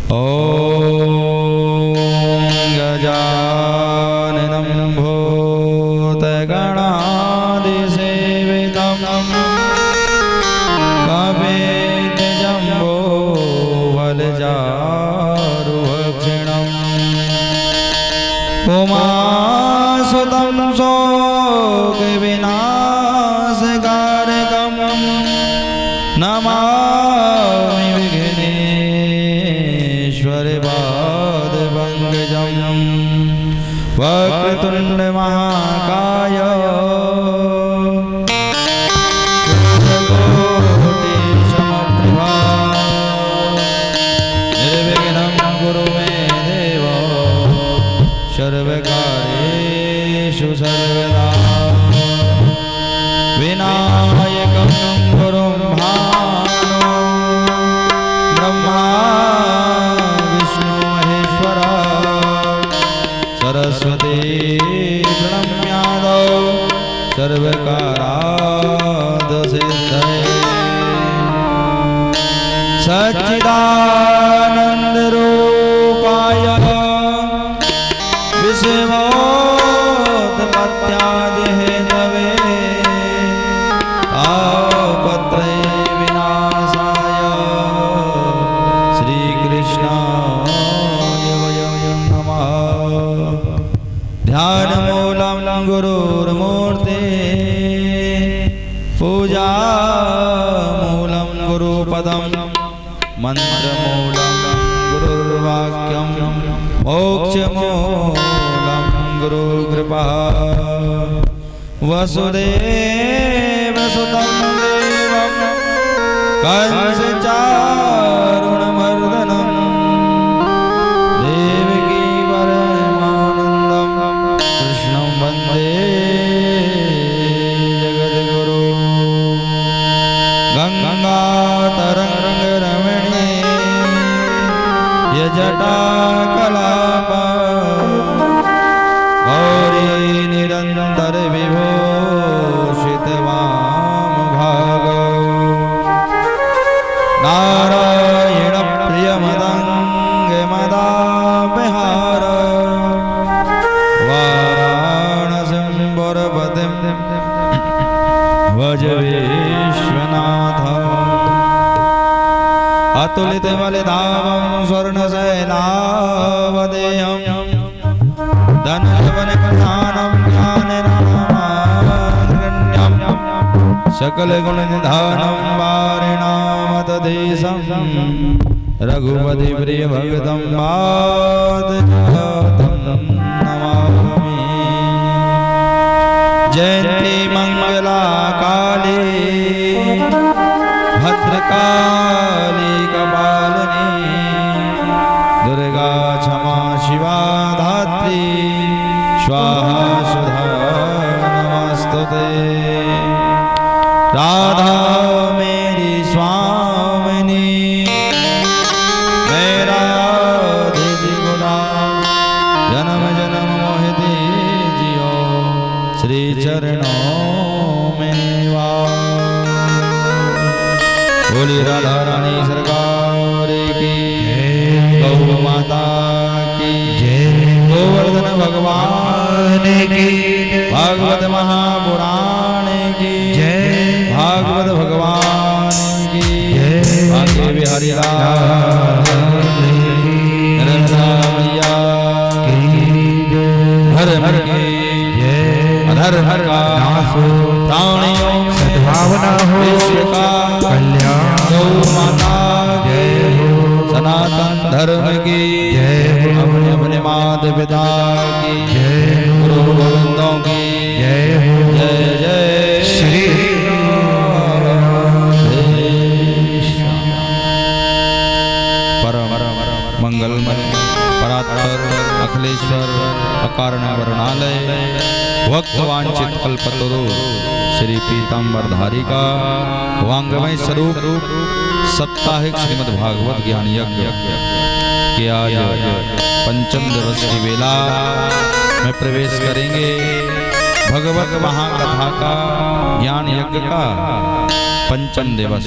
ॐ गजाननं भूतगणादिसेवितं कपितजम्बोफलचारुभक्षिणम् उमासुतं शोकविनाशकारकं नमामि विघ्नेश्वरपादपङ्कजं वक्रतुण्डमहाकाय कोटिसमप्रभा निर्विघ्नं कुरु मे देव सर्वकार्येषु सर्वदा विनायकं गुरुं भानु ब्रह्मा विष्णु महेश्वर सरस्वती प्रणम्यादौ सर्वकारार्थसिद्धये सच्चिदानन्दरूपाय विषमोत्पत्त्यादिहेतवे तापत्रयविनाशाय श्रीकृष्णाय वयं नमः। ध्यानमूलं गुरुर्मूर्ते पूजामूलं गुरुपदं मन्त्रमूलं गुरुर्वाक्यं मोक्षमूलं गुरुकृपा वसुदेवसुतं देवं कंसचारुणमर्दनं देवकी परमानन्दं कृष्णं वन्दे जगद्गुरु। गङ्गातरङ्गरमणे यजटाकलाप गौरी निरन्तर विभूषित वामभाग नारायण प्रियमदङ्ग मदापहार वाराणसीं वरपतिं भज विश्वनाथ। अतुलितबलधामं स्वर्णशैलावदेहं धनवनप्रधानं ज्ञाननामाग्रण्यं सकलगुणनिधानं वारिणामतदेशं रघुपति प्रियभक्तं पादजातं नमामि। जयन्ती मंगला काली भद्रकाली कपालिनी दुर्गा क्षमा शिवा धात्री स्वाहा सुधा नमस्तुते। राधा मेरी स्वामिनी मेरा गुना जन्म जन्म मोहि दीजियो श्री चरणों में बोली राधा रानी सरकार की गौ माता की गोवर्धन भगवान की भागवत महापुराण की भागवत भगवान की भाग्य बिहारी लाल मैया हर हर अधर हर प्राणियों सद्भावना हो विश्व का कल्याण गौ माता जय हो सनातन धर्म की जय हो अपने अपने माता पिता की जय गुरु गोविंदों की जय हो जय जय श्री परम मंगलमय परात्पर अखिलेश्वर अकारण वर्णालय भक्तवांचित कल्पतरु श्री पीताम्बरधारी का वांगमय स्वरूप साप्ताहिक श्रीमद् भागवत ज्ञान यज्ञ के आज पंचम दिवस की वेला में प्रवेश करेंगे। भगवत महाकथा का ज्ञान यज्ञ का पंचम दिवस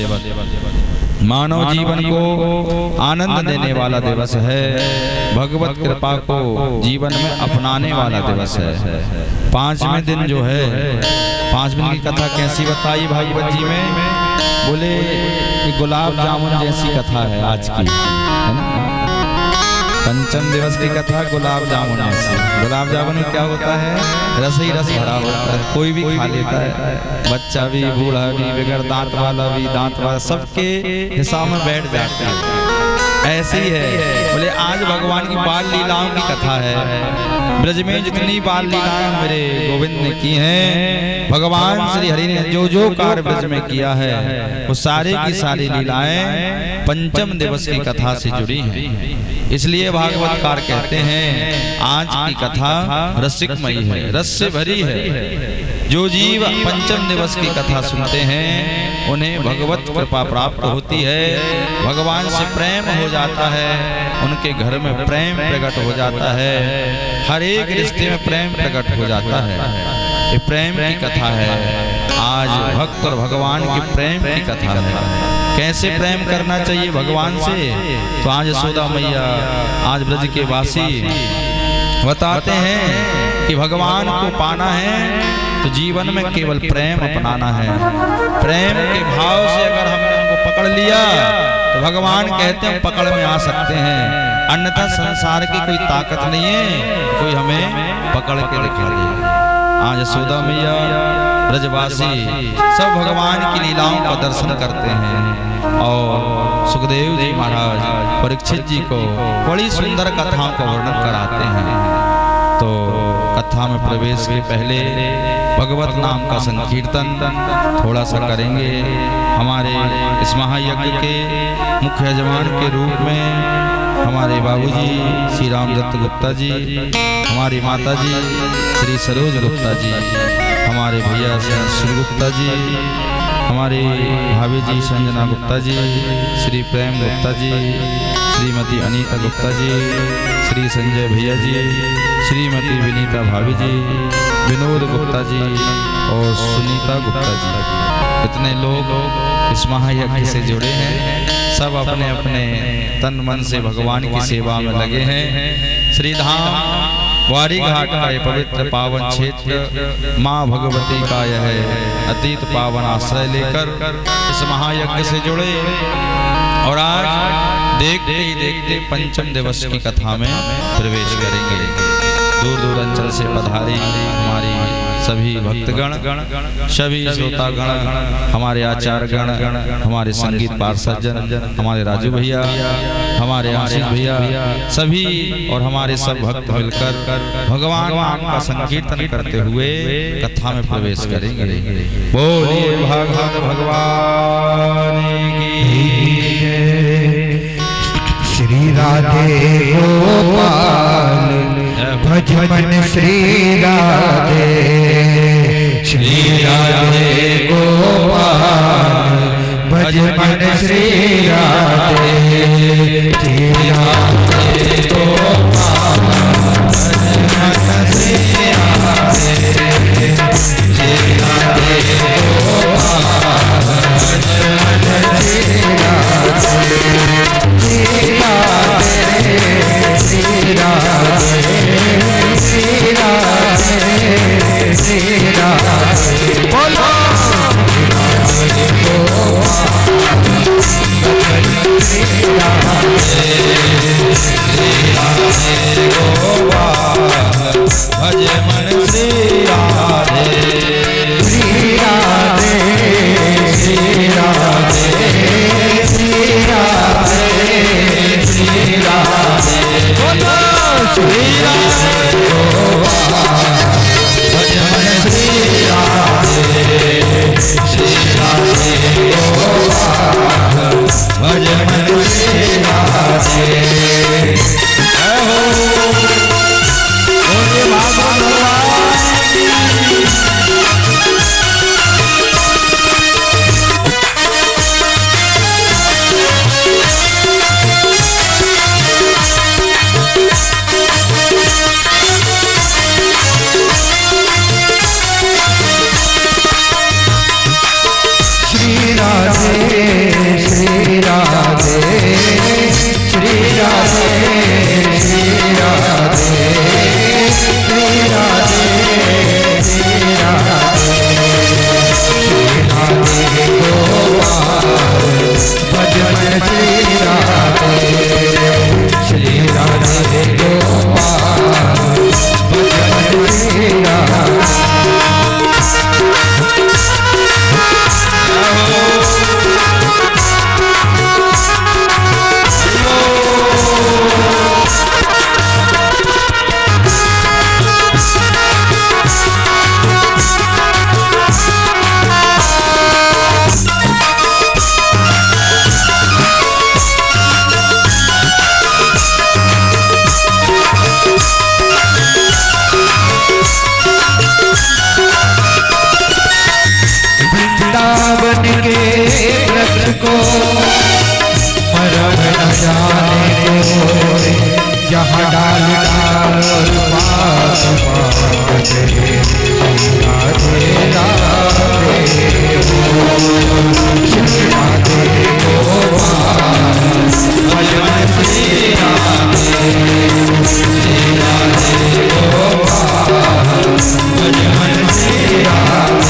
मानव जीवन को आनंद देने वाला दिवस है। भगवत कृपा को जीवन में अपनाने वाला दिवस है। 5वें दिन जो है, 5 दिन की कथा कैसी बताई भागवत जी में? बोले गुलाब जामुन जैसी कथा है आज की, है ना। पंचम दिवस की कथा गुलाब जामुन ऐसी। गुलाब जामुन में क्या होता है? रस ही रस भरा होता है, कोई भी खा लेता है, बच्चा भी, बूढ़ा भी, बगैर दांत वाला भी, दांत वाला, सबके हिसाब में बैठ जाते हैं। ऐसे ही है। बोले आज भगवान की बाल लीलाओं की कथा है। ब्रज में जितनी बाल लीलाएं मेरे गोविंद ने की हैं, भगवान श्री हरि ने जो जो कार्य ब्रज में किया है, वो सारे की सारी लीलाएं पंचम दिवस की कथा से जुड़ी हैं। इसलिए भागवतकार कहते हैं आज की कथा रसिकमयी है, रस से भरी है। जो जीव पंचम दिवस की कथा सुनते हैं उन्हें भगवत कृपा प्राप्त होती है, भगवान से प्रेम हो जाता है, उनके घर में प्रेम प्रकट हो जाता है, हर एक रिश्ते में प्रेम प्रकट हो जाता है। ये प्रेम की कथा है। आज भक्त और भगवान के प्रेम की कथा है। कैसे प्रेम करना चाहिए भगवान से, तो आज यशोदा मैया, आज ब्रज के वासी बताते हैं कि भगवान को पाना है तो जीवन में केवल प्रेम अपनाना है। प्रेम के भाव से अगर हमने उनको पकड़ लिया तो भगवान कहते हैं पकड़ में आ सकते हैं, अन्यथा संसार की कोई ताकत नहीं है कोई हमें पकड़ के दिखा दे। आज यशोदा मैया, ब्रजवासी सब भगवान की लीलाओं का दर्शन करते हैं और सुखदेव जी महाराज परीक्षित जी को बड़ी सुंदर कथाओं का वर्णन कराते हैं। तो कथा में प्रवेश के पहले भगवत नाम का संकीर्तन थोड़ा सा करेंगे। हमारे इस महायज्ञ के मुख्य यजमान के रूप में हमारे बाबूजी श्री रामदत्त गुप्ता जी, हमारी माता जी श्री सरोज गुप्ता जी, हमारे भैया श्री गुप्ता जी, हमारी भाभी जी संजना गुप्ता जी, श्री प्रेम गुप्ता जी, श्रीमती अनीता गुप्ता जी, श्री संजय भैया जी, श्रीमती विनीता भाभी जी, विनोद गुप्ता जी और सुनीता गुप्ता जी। इतने लोग इस महायज्ञ से जुड़े हैं, सब अपने अपने तन मन से भगवान की सेवा में लगे हैं। श्रीधाम ग्वारी घाट का ये पवित्र पावन क्षेत्र माँ भगवती का यह अतीत पावन आश्रय लेकर इस महायज्ञ से जुड़े और आज देखते ही देखते पंचम दिवस की कथा में प्रवेश करेंगे। दूर दूर अंचल से पधारी हमारी सभी भक्तगण, सभी श्रोतागण, हमारे आचार्यगण, हमारे संगीत पार्षदजन, हमारे राजू भैया, हमारे आशीष भैया, सभी और हमारे सब भक्त मिलकर भगवान नाम का संकीर्तन करते हुए कथा में प्रवेश करेंगे। बोलिए भागवत भगवान की श्री राधे गोपाल भज मन श्री राधे, श्री राधे गोपाल भज मन श्री राधे, श्री राधे गोपाल भज मन श्री राधे, श्री राधे गोपाल भज मन श्री राधे, श्री राधे श्री राधे श्री राधे श्री राधे बोलो श्री राधे गोपाल भज मन श्री राधे, श्री राधे श्री राधे श्री राधे श्री राधे बोलो श्री राधे गोपाल भज मन श्री राधे, श्री राधे गोपाल भज मन श्री राधे। जय हो बोलिए भागवत भगवान की। श्री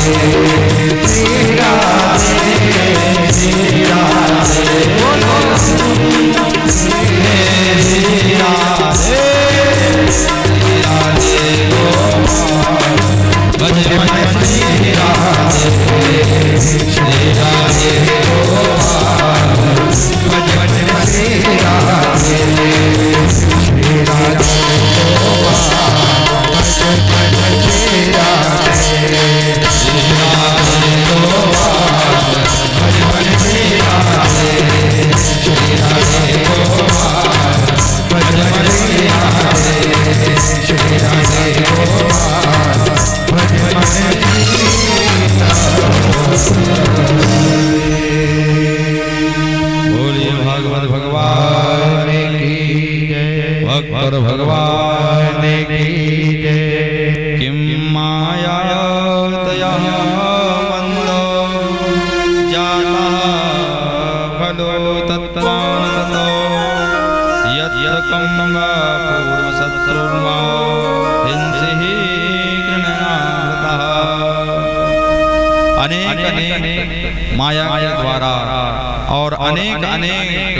श्री राधे श्री राधे बोलो श्री राधे श्री राधे गोपाल भज मन श्री राधे श्री राधे गोपाल भज मन श्री राधे श्री राधे बोलिए भागवत भगवान की जय, भक्त भगवान की जय। किम माया दया मंदो जाता फलो तत्वानंदो यत्कम्बा पूर्व शत्रुर्मा हिंसी कृणनामृतः। अनेक अनेक माया के द्वारा और अनेक अनेक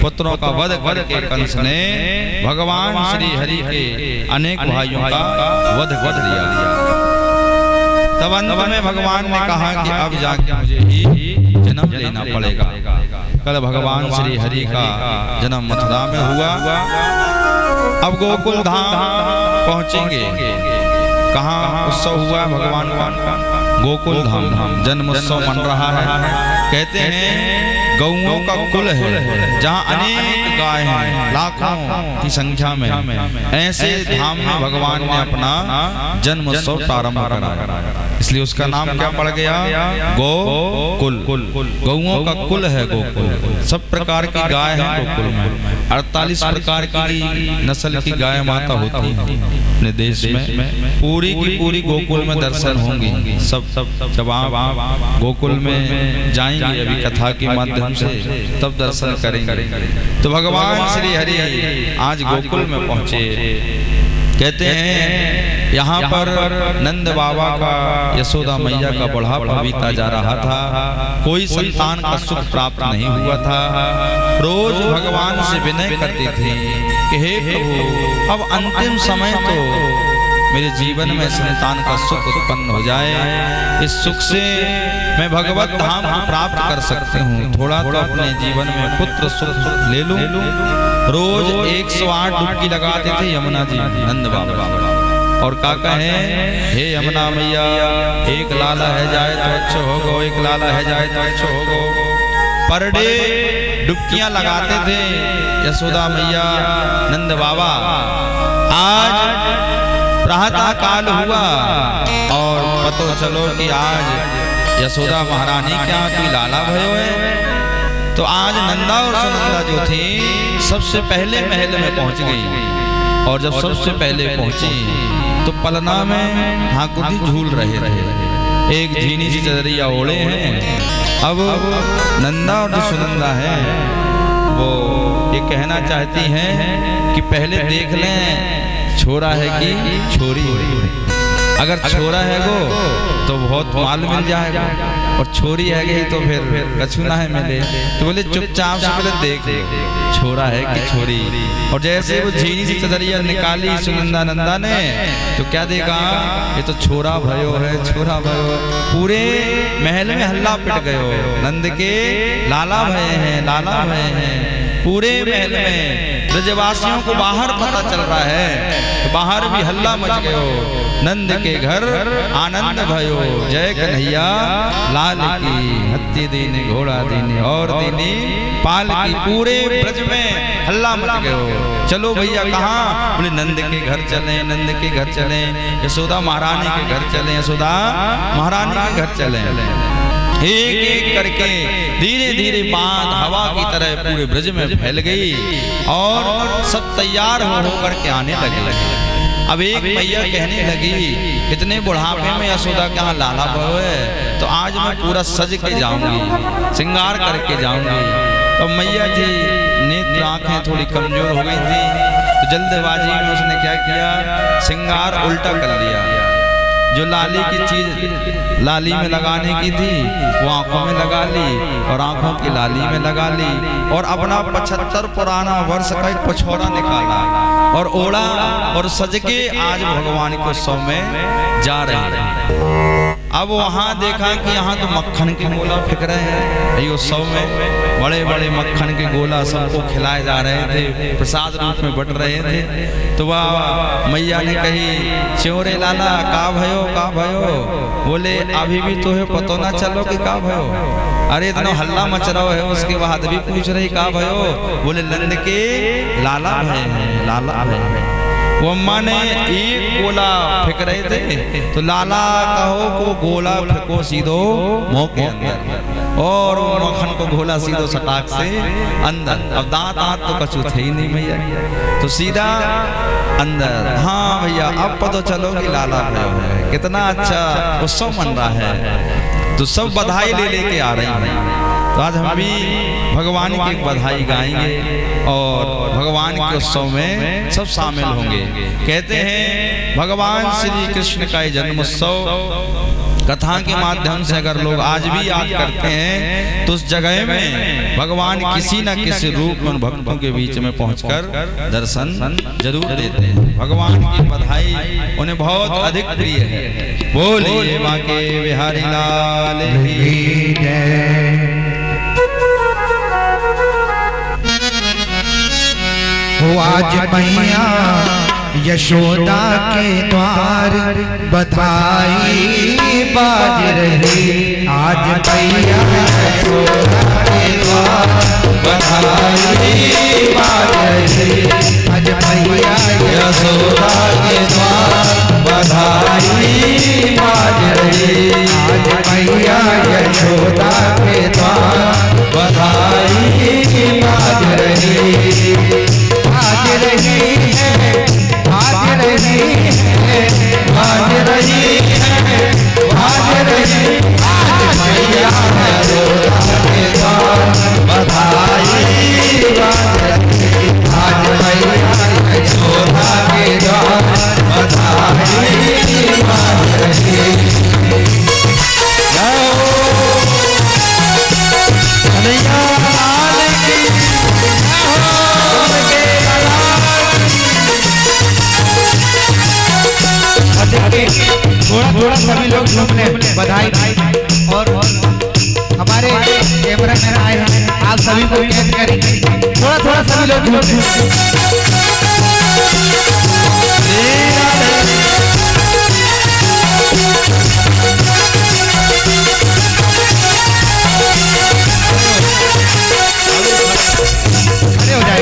पुत्रों का वध करके कंस ने भगवान श्री हरि के अनेक भाइयों का वध कर दिया। तब अंत में भगवान ने कहा कि अब जाके मुझे ही जन्म लेना पड़ेगा। कल भगवान श्री हरि का जन्म मथुरा में हुआ। अब गोकुल धाम पहुंचेंगे। कहाँ उत्सव हुआ भगवान का? गोकुल धाम जन्मोत्सव मन रहा है। कहते हैं गौओं का कुल है, जहाँ अनेक गाय हैं लाखों की संख्या में। ऐसे धाम में भगवान ने अपना जन्मोत्सव प्रारंभ करा, इसलिए उसका नाम क्या पड़ गया? गोकुल। गौओं का कुल है गोकुल। सब प्रकार की गाय है गोकुल में। 48 प्रकार की नस्ल की गाय माता होती है अपने देश में। पूरी की पूरी गोकुल में दर्शन होंगी। सब जब आप गोकुल में जाएंगे अभी कथा के माध्यम से, तब दर्शन करेंगे। तो भगवान श्री हरि आज गोकुल में पहुंचे। कहते हैं यहाँ पर नंद बाबा का यशोदा मैया का बुढ़ापा बीता जा रहा था। कोई संतान का सुख प्राप्त नहीं हुआ था। रोज भगवान से विनय करती थी कि हे प्रभु, अब अंतिम समय तो मेरे जीवन में संतान का सुख उत्पन्न हो जाए। इस सुख से मैं भगवत धाम को प्राप्त कर सकती हूँ। थोड़ा तो अपने जीवन में पुत्र सुख ले लूं। रोज 108 डुबकी लगाते थे यमुना जी नंद बाबा। और का कहें, हे यमुना मैया, एक लाला है जाए तो अच्छा होगो, एक लाला है जाए तो अच्छा होगो। पर डे डुबकियां लगाते थे यशोदा मैया नंद बाबा। आज प्रातः काल हुआ और पतो चलो कि आज यशोदा महारानी क्या कोई लाला भयो है। तो आज नंदा और सुनंदा जो थी सबसे पहले महल में पहुंच गई। और जब सबसे पहले पहुंची तो पलना में ठाकुर जी झूल रहे थे। एक झीनी सी चदरिया ओढ़े हैं। अब नंदा और जो सुनंदा है वो ये कहना चाहती हैं कि पहले देख लें छोरा है कि छोरी है। अगर छोरा है वो तो बहुत माल मिल जाएगा, और छोरी है गई तो फिर कछु ना है मिले। तो बोले चुपचाप से पहले देख लो छोरा है कि छोरी। और जैसे वो झीनी सी चदरिया निकाली सुनंदा नंदा ने, तो क्या देखा? ये तो छोरा भयो है, छोरा भयो। पूरे महल में हल्ला पिट गयो। नंद के लाला भय हैं, लाला भय हैं। पूरे महल में ब्रजवासियों को बाहर पता चल रहा है, तो बाहर भी हल्ला मच गयो। नंद के घर आनंद भयो, जय कन्हैया लाल की। हत्ती दीनी घोड़ा दीनी और दीनी पाल की। पूरे ब्रज में हल्ला मच गयो। चलो भैया कहाँ? बोले नंद के घर चले, नंद के घर चले, यशोदा महारानी के घर चले, यशोदा महारानी के घर चले। एक एक करके धीरे धीरे बात हवा की तरह पूरे ब्रज में फैल गई और सब तैयार हो करके आने लगे। अब एक मैया कहने लगी, इतने बुढ़ापे में यशोदा के यहाँ लाला भयो है, तो आज मैं पूरा सज के जाऊंगी, श्रृंगार करके जाऊंगी। तो मैया जी नेत्र आंखें थोड़ी कमजोर हो गई थी, तो जल्दबाजी में उसने क्या किया, श्रृंगार उल्टा कर लिया। जो लाली की चीज लाली में लगाने की थी वो आंखों में लगा ली और आंखों की लाली में लगा ली और अपना 75 पुराना वर्ष का एक पछोड़ा निकाला और ओढ़ा और सज के आज भगवान के उत्सव में जा रहे हैं। अब वहाँ देखा कि यहाँ तो मक्खन के गोला फेंक रहे हैं। ये उत्सव में बड़े बड़े मक्खन के गोला सबको खिलाए जा रहे थे, प्रसाद रूप में बट रहे थे। तो वह मैया ने कही, च्योरे लाला का भयो? बोले अभी भी तो है पतो ना चलो कि का भयो? अरे इतना हल्ला मच रहा है। उसके बाद भी पूछ रही का भयो? बोले लंड के लाला है, लाला है। वो अम्मा ने एक गोला फेंक रहे थे तो लाला कहो को गोला फेंको सीधो मुंह के अंदर और मक्खन को गोला सीधो सटाक से अंदर। अब दांत तो कछु थे ही नहीं भैया, तो सीधा अंदर। हाँ भैया अब पता चलो कि लाला भयो है। कितना अच्छा उत्सव मन रहा है, तो सब बधाई ले लेके आ रही हैं। तो आज हम भी भगवान की एक बधाई गाएंगे और भगवान के उत्सव में सब शामिल होंगे। कहते हैं भगवान श्री कृष्ण का जन्मोत्सव कथा के माध्यम से अगर लोग आज भी याद करते हैं तो उस जगह में भगवान किसी न किसी रूप में भक्तों के बीच में पहुंचकर दर्शन जरूर देते हैं। भगवान की बधाई उन्हें बहुत अधिक प्रिय है। बोलिए बाके बिहारी लाल की जय। आज मैया यशोदा के द्वार बधाई बाज रही। आज मैया यशोदा के द्वार बधाई बाज रही। आज मैया यशोदा के द्वार बधाई बाज रही। आज मैया यशोदा के द्वार बधाई बाज रही। आज रही है, आज रही है, आज रही है, आज रही। आज मैया यशोदा के द्वार बधाई बाज रही। आज मैया यशोदा के द्वार बधाई बाज रही। थोड़ा सभी लोग घूमने बधाई और हमारे कैमरा मैन आए हैं, आप सभी को कैद करेंगे। थोड़ा सभी लोग घूमने खड़े हो जाए।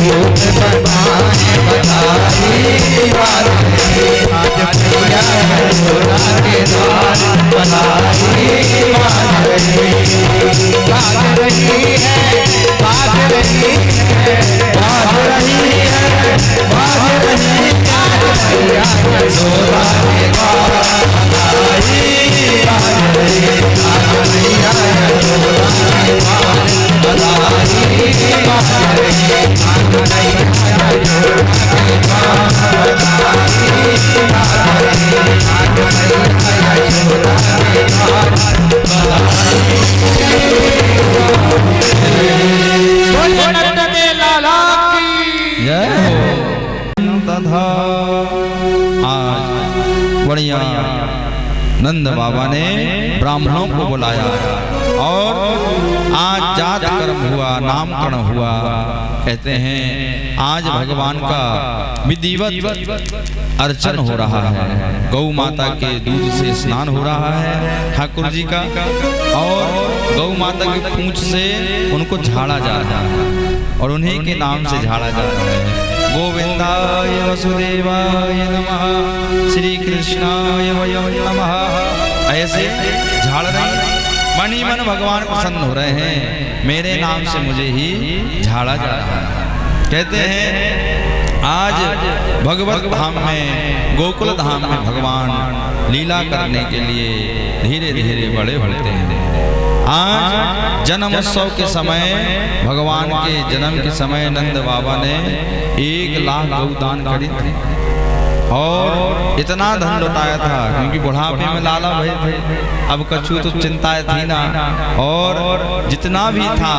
रूप बनाए बधाई बाज रही आज मैया यशोदा के द्वार बधाई बाज रही बाज रही है बाज रही है बाज रही है बाज रही मैया यशोदा के द्वार बधाई बाज रही आज मैया यशोदा के द्वार बधाई बाज रही आज मैया यशोदा के द्वार बधाई बाज रही आज मैया यशोदा के द्वार बधाई लाला की जय हो। तथा आज बढ़िया नंद बाबा ने ब्राह्मणों को बुलाया और आज जात कर्म हुआ, नामकरण हुआ। कहते हैं आज भगवान का विधिवत अर्चन हो रहा है, गौ माता के दूध से स्नान हो रहा है ठाकुर जी का, और गौ माता की पूंछ से उनको झाड़ा जा रहा है और उन्हीं के नाम से झाड़ा जा रहा है। गोविंदाय वसुदेवाय नमः, श्री कृष्णाय वयं नमः। ऐसे झाड़ रहे मनी मन भगवान प्रसन्न हो रहे हैं, मेरे नाम से मुझे ही झाड़ा जा रहा है। कहते हैं आज भगवत धाम में, गोकुल धाम में भगवान लीला करने के लिए धीरे धीरे बड़े होते हैं। आज जन्म उत्सव के समय, भगवान के जन्म के समय नंद बाबा ने 1 लाख गौदान करी थी और इतना धन लुटाया था, क्योंकि बुढ़ापे में लाला भय थे, अब कछु तो चिंताएं थी ना, और जितना भी था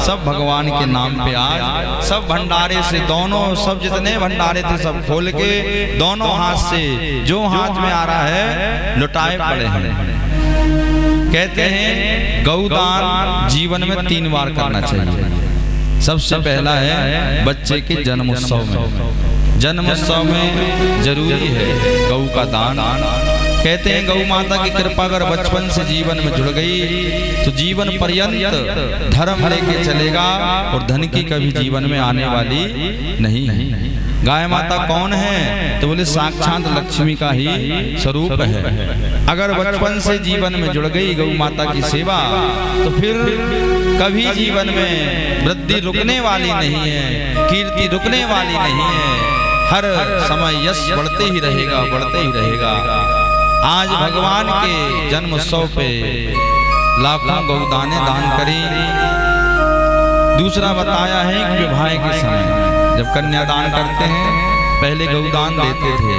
सब भगवान के नाम पे आज सब भंडारे से, दोनों सब जितने भंडारे थे सब खोल के दोनों हाथ से जो हाथ में आ रहा है लुटाए पड़े हैं। कहते हैं गौदान जीवन में 3 बार करना चाहिए। सबसे पहला है बच्चे के जन्म उत्सव में, जन्म उत्सव में जरूरी है गौ का दान। कहते हैं गौ माता की कृपा अगर बचपन से जीवन में जुड़ गई तो जीवन पर्यंत धर्म लेके चलेगा और धन की कभी जीवन में आने वाली नहीं है। गाय माता कौन है तो बोले साक्षात लक्ष्मी का ही स्वरूप है। अगर बचपन से जीवन में जुड़ गई गौ माता की सेवा तो फिर कभी जीवन में वृद्धि रुकने वाली नहीं है, कीर्ति रुकने वाली नहीं है, हर समय यश बढ़ते ही रहेगा, बढ़ते ही रहेगा। आज भगवान के जन्म उत्सव पे लाखों गौदाने दान करी। दूसरा बताया है कि विवाह के समय जब कन्यादान करते हैं पहले गौदान देते थे,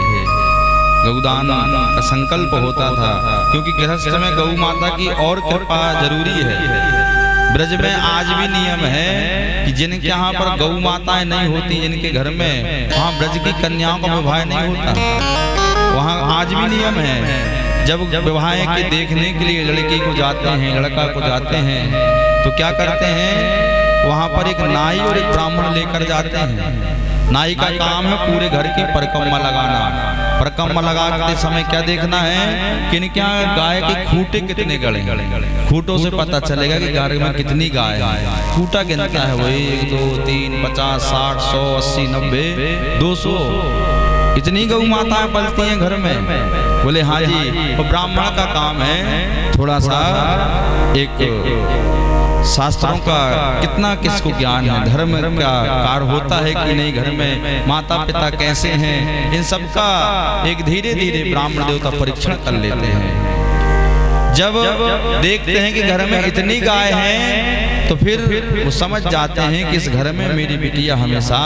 गौदान का संकल्प होता था, क्योंकि गृहस्थ में गौ माता की और कृपा जरूरी है। ब्रज में आज भी नियम है कि जिनके यहाँ पर गौ माताएं नहीं होती, जिनके घर में, वहाँ ब्रज की कन्याओं का विवाह नहीं होता। वहाँ आज भी नियम है, जब विवाह के देखने के लिए लड़की को जाते हैं, लड़का को जाते हैं, तो क्या करते हैं, वहाँ पर एक नाई और एक ब्राह्मण लेकर जाते हैं। नाई का काम है पूरे घर की परिक्रमा लगाना। परिक्रमा लगाते समय क्या देखना है कि इनके यहाँ गाय के खूंटे कितने गड़े, खूंटों से पता चलेगा कि घर में कितनी गाय है। खूंटा गिनता है वो 1 2 3 50 60 100 80 90 200 इतनी गौ माताएं पलती हैं घर में। बोले हाँ जी, वो ब्राह्मण का काम है थोड़ा सा एक शास्त्रों का कितना किसको ज्ञान है, धर्म का कार्य होता है कि नहीं, घर में माता पिता कैसे हैं, इन सब का एक धीरे धीरे ब्राह्मण देवता परीक्षण कर लेते हैं। जब देखते हैं कि घर में इतनी गाय हैं तो फिर वो समझ जाते हैं कि इस घर में मेरी बिटिया हमेशा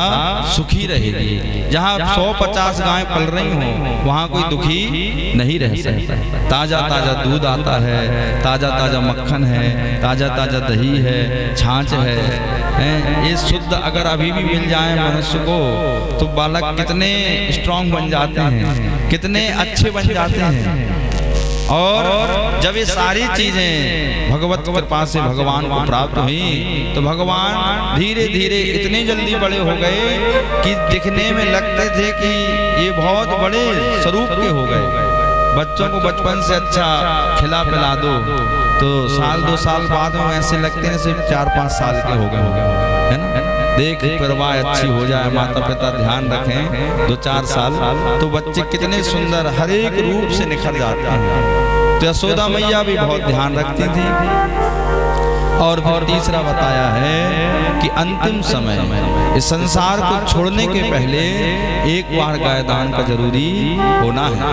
सुखी रहेगी। जहाँ 150 गाय पल रही हो वहाँ कोई दुखी नहीं रह सकता। ताजा ताजा दूध आता है, ताजा ताजा मक्खन है, ताजा ताजा दही है, छाछ है। ये शुद्ध अगर अभी भी मिल जाए मनुष्य को तो बालक कितने स्ट्रांग बन जाते हैं, कितने अच्छे बन जाते हैं। और जब ये सारी चीजें भगवत कृपा से भगवान को प्राप्त हुई तो भगवान धीरे धीरे इतने जल्दी बड़े हो गए कि दिखने में लगते थे कि ये बहुत बड़े स्वरूप के हो गए। बच्चों को बचपन से अच्छा खिला पिला दो तो 1 2 साल बाद में ऐसे लगते हैं सिर्फ 4 5 साल के हो गए, है ना। देख परवाह अच्छी हो जाए, माता पिता ध्यान रखें 2-4 साल, तो बच्चे कितने सुंदर हर एक रूप से निखर जाते हैं। तो यशोदा मैया भी बहुत ध्यान रखती थी। और फिर तीसरा बताया है कि अंतिम समय इस संसार को छोड़ने के पहले एक बार गाय दान का जरूरी होना है।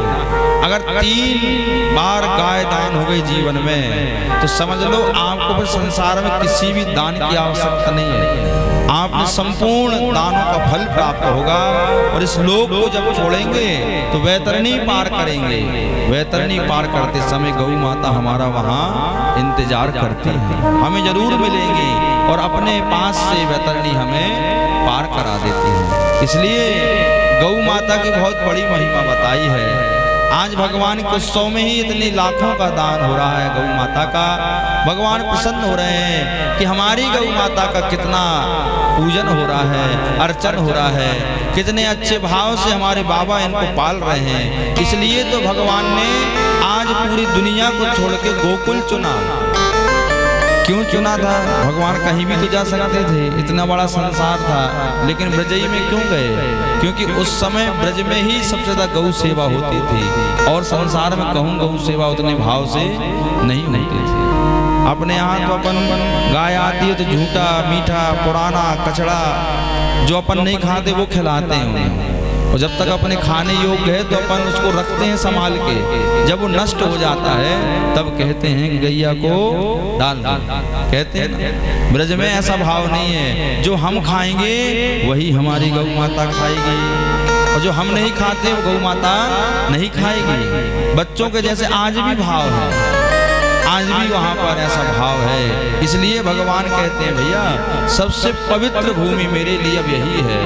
अगर 3 बार गाय दान हो गई जीवन में तो समझ लो आपको फिर संसार में किसी भी दान की आवश्यकता नहीं है। आपने संपूर्ण दानों का फल प्राप्त होगा और इस लोक को जब छोड़ेंगे तो वैतरणी पार करेंगे। वैतरणी पार करते समय गौ माता हमारा वहाँ इंतजार करती है, हमें जरूर मिलेंगे और अपने पास से वैतरणी हमें पार करा देती है। इसलिए गौ माता की बहुत बड़ी महिमा बताई है। आज भगवान के उत्सव में ही इतने लाखों का दान हो रहा है गौ माता का। भगवान प्रसन्न हो रहे हैं कि हमारी गौ माता का कितना पूजन हो रहा है, अर्चन हो रहा है, कितने अच्छे भाव से हमारे बाबा इनको पाल रहे हैं। इसलिए तो भगवान ने आज पूरी दुनिया को छोड़ के गोकुल चुना। क्यों चुना था? भगवान कहीं भी तो जा सकते थे, इतना बड़ा संसार था, लेकिन ब्रजई में क्यों गए? क्योंकि उस समय ब्रज में ही सबसे ज्यादा गौ सेवा होती थी और संसार में कहूँ गौ सेवा उतने भाव से नहीं होती थी। अपने यहाँ तो अपन गाय आती है तो झूठा मीठा पुराना कचड़ा जो अपन नहीं खाते वो खिलाते हैं उन्हें, और जब तक अपने खाने योग्य है तो अपन उसको रखते हैं संभाल के। जब वो नष्ट हो जाता है तब कहते हैं गैया को डाल दो, कहते हैं। ब्रज में ऐसा भाव नहीं है, जो हम खाएंगे वही हमारी गौ माता खाएगी और जो हम नहीं खाते वो गौ माता नहीं खाएगी। बच्चों के जैसे आज भी भाव है, आज भी वहाँ पर ऐसा भाव है। इसलिए भगवान कहते हैं भैया सबसे पवित्र भूमि मेरे लिए अब यही है,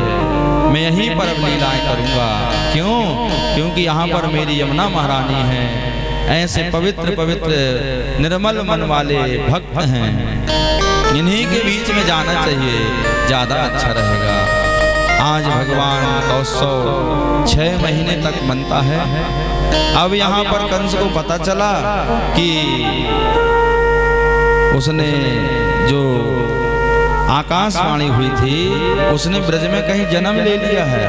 मैं यहीं पर अब लीलाएं करूंगा। क्यों? क्योंकि यहाँ पर मेरी यमुना महारानी है। ऐसे पवित्र पवित्र निर्मल मन वाले भक्त हैं, इन्हीं के बीच में जाना चाहिए, ज्यादा अच्छा रहेगा। आज भगवान का उत्सव 6 महीने तक बनता है। अब यहाँ पर कंस को पता चला कि उसने जो आकाशवाणी हुई थी उसने ब्रज में कहीं जन्म ले लिया है।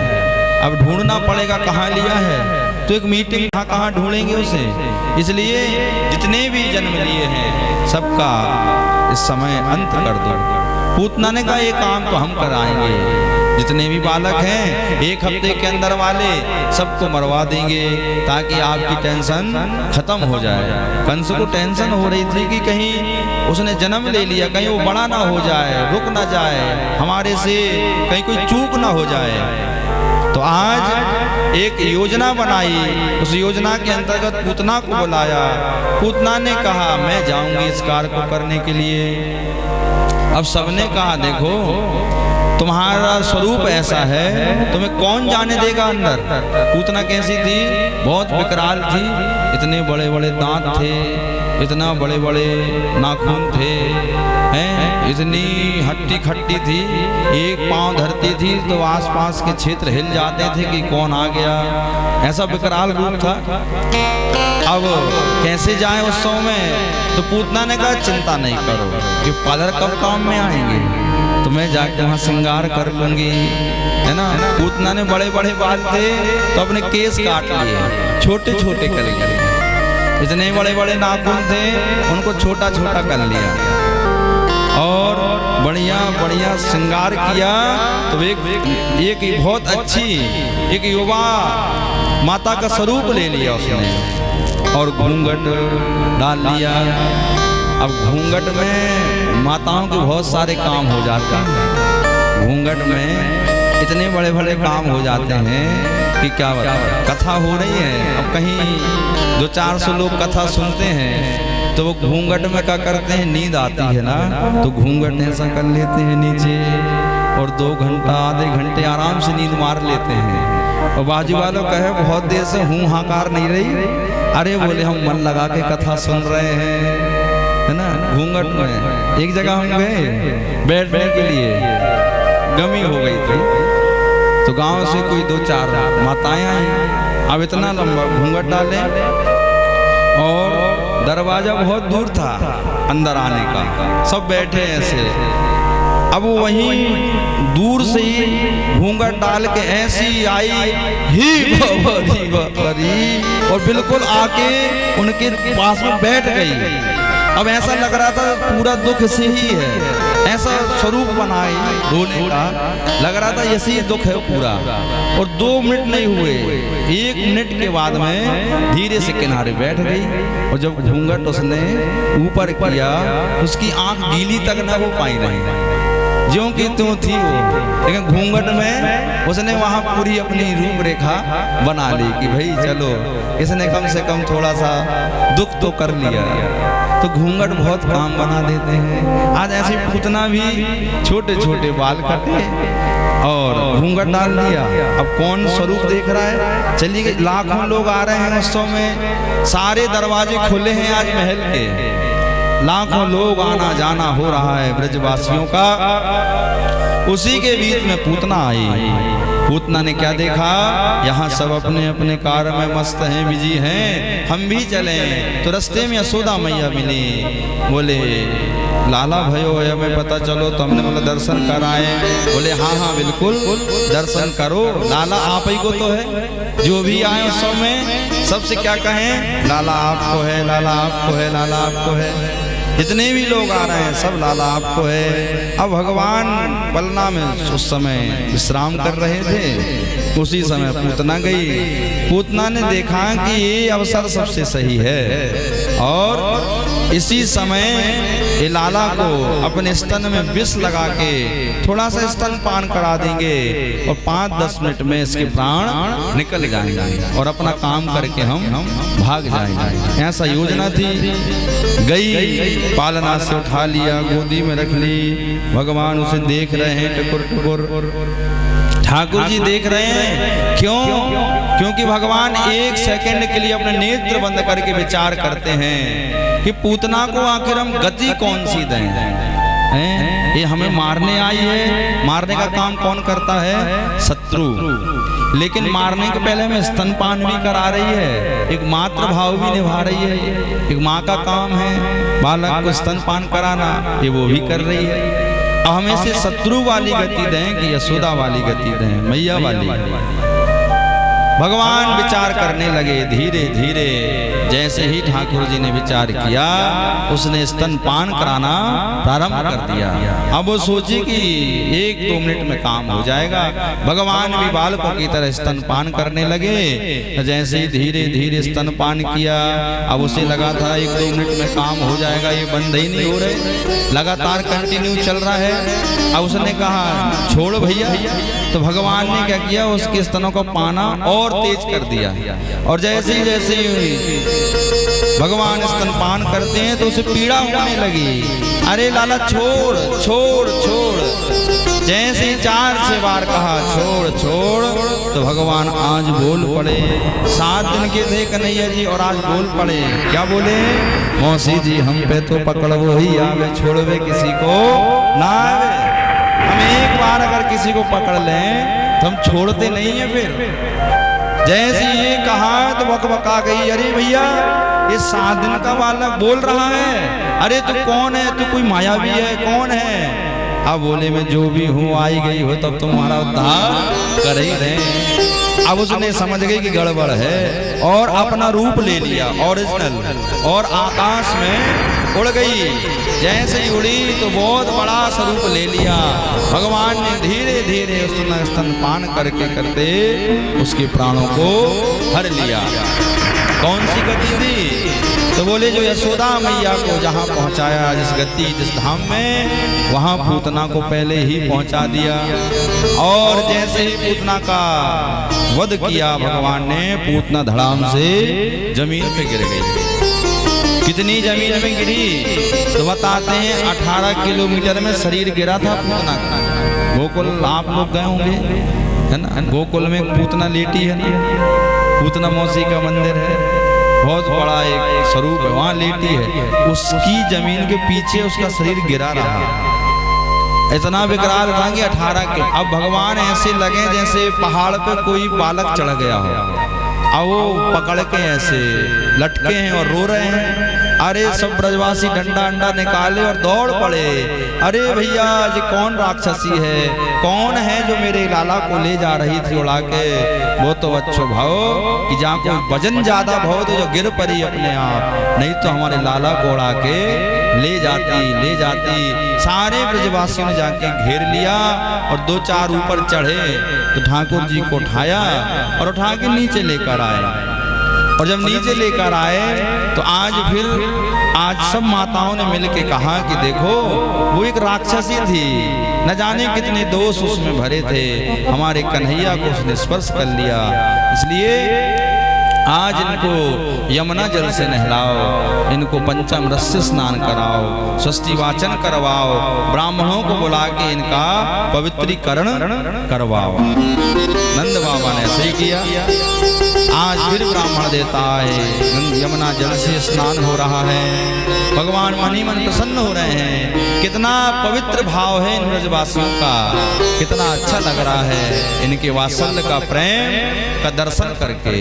अब ढूंढना पड़ेगा कहाँ लिया है, तो एक मीटिंग कहाँ ढूंढेंगे उसे। इसलिए जितने भी जन्म लिए हैं सबका इस समय अंत कर दो। पूतना ने कहा ये काम तो हम कराएंगे, जितने भी बालक हैं 1 हफ्ते के अंदर वाले सबको मरवा देंगे ताकि आपकी टेंशन खत्म हो जाए। कंस को टेंशन हो रही थी कि कहीं उसने जन्म ले लिया, कहीं वो बड़ा ना हो जाए, रुक ना जाए, हमारे से कहीं कोई चूक ना हो जाए। तो आज एक योजना बनाई, उस योजना के अंतर्गत पूतना को बुलाया। पूतना ने कहा मैं जाऊंगी इस कार्य को करने के लिए। अब सबने कहा देखो तुम्हारा स्वरूप ऐसा है, तुम्हें कौन जाने देगा अंदर। पूतना कैसी थी? बहुत विकराल थी, इतने बड़े बड़े दांत थे, इतना बड़े बड़े नाखून थे, हैं, इतनी हट्टी खट्टी थी। एक पांव धरती थी तो आसपास के क्षेत्र हिल जाते थे कि कौन आ गया, ऐसा विकराल रूप था। अब कैसे जाए उत्सव में? तो पूतना ने कहा चिंता नहीं करो कि पार्लर कब काम में आएंगे, तो मैं जाके वहाँ श्रृंगार कर लूंगी, है ना। पूतना ने बड़े बड़े बाल थे तो अपने केस काट लिए, छोटे छोटे कर लिए। इतने बड़े बड़े नाखून थे उनको छोटा छोटा कर लिया और बढ़िया बढ़िया श्रृंगार किया। तो एक बहुत अच्छी एक युवा माता का स्वरूप ले लिया उसने और घूंघट डाल लिया। अब घूंघट में माताओं के बहुत सारे काम हो जाते हैं, घूंघट में इतने बड़े बड़े काम हो जाते हैं कि क्या बताएं। कथा हो रही है, अब कहीं 200-400 लोग कथा सुनते हैं तो वो घूंघट में क्या करते हैं, नींद आती है ना, तो घूंघट ऐसा कर लेते हैं नीचे और 2 घंटा आधे घंटे आराम से नींद मार लेते हैं। और बाजू वालों कहे बहुत देर से हूँ हाकार नहीं रही, अरे बोले हम मन लगा के कथा सुन रहे हैं, है ना। घूंघट में एक जगह हम गए बैठने के लिए, गमी हो गई थी, तो गांव से कोई 2-4 माताएं आई। अब इतना लंबा घूंघट डाले और दरवाजा बहुत दूर था अंदर आने का, सब बैठे ऐसे। अब वहीं दूर से ही घूंघट डाल के ऐसी आई ही बरी और बिल्कुल आके उनके पास में बैठ गई। अब ऐसा लग रहा था पूरा दुख से ही है, ऐसा स्वरूप बनाई रोने का, लग रहा था यही दुख है पूरा। और 2 मिनट नहीं हुए, 1 मिनट के बाद में धीरे से किनारे बैठ गई। और जब घूंघट उसने ऊपर किया, उसकी आंख गीली तक न हो पाई रही, ज्यों की त्यों थी वो। लेकिन घूंघट में उसने वहां पूरी अपनी रूपरेखा बना ली कि भाई चलो इसने कम से कम थोड़ा सा दुख तो कर लिया। तो घूंघट बहुत काम बना देते हैं। आज ऐसे पूतना भी छोटे छोटे बाल काटे और घूंघट डाल दिया। अब कौन स्वरूप देख रहा है? चलिए, लाखों लोग आ रहे हैं उत्सव में, सारे दरवाजे खुले हैं आज महल के, लाखों लोग आना जाना हो रहा है ब्रजवासियों का। उसी के बीच में पूतना आई। पूतना ने क्या देखा, यहाँ सब अपने अपने कार्य में मस्त हैं, बिजी हैं, हम भी चलें। तो रास्ते में यशोदा मैया मिली, बोले लाला भयो हमें पता चलो, तो हमने बोला दर्शन कराए। बोले हाँ हाँ बिल्कुल दर्शन करो, लाला आप ही को तो है। जो भी आए उस समय में सबसे क्या कहें, लाला आपको है, लाला आपको है, लाला आपको है। जितने भी लोग आ रहे हैं सब लाला आपको है। अब भगवान बलना में उस समय विश्राम कर रहे थे, उसी समय पूतना गई। पूतना ने देखा कि ये अवसर सबसे सही है और इसी समय ये लाला को अपने स्तन में विष लगा के थोड़ा सा स्तन पान करा देंगे और 5-10 मिनट में इसके प्राण निकल जाएंगे और अपना काम करके हम भाग जाएंगे। ऐसा योजना थी। गई, पालना से उठा लिया, गोदी में रख ली। भगवान उसे देख रहे हैं टुकुर टुकुर, ठाकुर जी देख रहे हैं। क्यों? क्योंकि भगवान 1 सेकंड के लिए अपने नेत्र बंद करके विचार करते हैं कि पूतना को आखिर हम गति कौन सी दें। ये हमें मारने आई है, मारने का काम कौन करता है? शत्रु। लेकिन मारने के पहले हमें स्तनपान भी करा रही है, एक मातृ भाव भी निभा रही है। एक माँ का काम है बालक को स्तनपान कराना, ये वो भी कर रही है। अब हमें से शत्रु वाली गति दें कि यशोदा वाली गति दें, मैया वाली। भगवान विचार करने लगे धीरे धीरे। जैसे ही ठाकुर जी ने विचार किया, उसने स्तनपान कराना प्रारंभ कर दिया। अब वो सोचे कि 1-2 मिनट में काम हो जाएगा। भगवान भी बालकों की तरह स्तनपान करने लगे। जैसे ही धीरे धीरे स्तनपान किया, अब उसे लगा था 1-2 मिनट में काम हो जाएगा, ये बंद ही नहीं हो रहे, लगातार कंटिन्यू चल रहा है। अब उसने कहा छोड़ भैया। तो भगवान ने क्या किया, उसके स्तनों को पाना और तेज कर दिया। और जैसे ही भगवान स्तनपान करते हैं तो उसे पीड़ा होने लगी। अरे लाला छोड़ छोड़ छोड़। जैसे ही 4 बार कहा छोड़ छोड़, तो भगवान आज बोल पड़े। 7 दिन के थे कन्हैया जी और आज बोल पड़े। क्या बोले? मौसी जी हम पे तो पकड़वो ही आवे, छोड़वे किसी को ना आवे। हम एक बार अगर किसी को पकड़ लें तो हम छोड़ते नहीं है। फिर जैसे ये कहा तो बकबका गई, अरे भैया ये 7 दिन का बालक बोल रहा है, अरे तू कौन है, तू कोई मायावी है, कौन है? अब बोले मैं जो भी हूँ, आई गई हो तब तुम्हारा उद्धार कर ही रहे। अब उसने समझ गई कि गड़बड़ है और अपना रूप ले लिया ओरिजिनल, और आकाश में उड़ गई। जैसे ही उड़ी तो बहुत बड़ा स्वरूप ले लिया। भगवान ने धीरे धीरे उसका स्तनपान करके करते उसके प्राणों को हर लिया। कौन सी गति थी? तो बोले जो यशोदा मैया को जहाँ पहुँचाया, जिस गति जिस धाम में, वहाँ पूतना को पहले ही पहुँचा दिया। और जैसे ही पूतना का वध किया भगवान ने, पूतना धड़ाम से जमीन पे गिर गई। कितनी जमीन में गिरी? तो बताते हैं 18 किलोमीटर में शरीर गिरा था पूतना का। गोकुल आप लोग गए होंगे, है ना? गोकुल में पूतना लेटी है ना, पूतना मौसी का मंदिर है, बहुत बड़ा एक स्वरूप है, वहाँ लेटी है। उसकी जमीन के पीछे उसका शरीर गिरा रहा। इतना विकराल था कि 18 के। अब भगवान ऐसे लगे जैसे पहाड़ पे कोई बालक चढ़ गया हो, अब वो पकड़ के ऐसे लटके हैं और रो रहे हैं। अरे सब ब्रजवासी डंडा अंडा निकाले और दौड़ पड़े। अरे भैया ये कौन राक्षसी है, कौन है जो मेरे लाला को ले जा रही थी उड़ा के। वो तो अच्छो भाव कि जहाँ कोई वजन ज्यादा भाव तो जो गिर पड़ी अपने आप, नहीं तो हमारे लाला को उड़ा के ले जाती। सारे ब्रजवासियों ने जाके घेर लिया और दो चार ऊपर चढ़े तो ठाकुर जी को उठाया और उठा के नीचे लेकर आए। और जब नीचे लेकर आए तो आज सब माताओं ने मिलके कहा कि देखो वो एक राक्षसी थी, न जाने कितने दोष उसमें भरे थे, हमारे कन्हैया को उसने स्पर्श कर लिया। इसलिए आज इनको यमुना जल से नहलाओ, इनको पंचामृत से स्नान कराओ, स्वस्ति वाचन करवाओ, ब्राह्मणों को बुला के इनका पवित्रीकरण करवाओ। नंद बाबा ने ऐसे ही किया। आज फिर ब्राह्मण देता है, यमुना जल से स्नान हो रहा है, भगवान मन ही मन प्रसन्न हो रहे हैं। कितना पवित्र भाव है इन ब्रजवासियों का, कितना अच्छा लग रहा है इनके वात्सल्य का, प्रेम का दर्शन करके।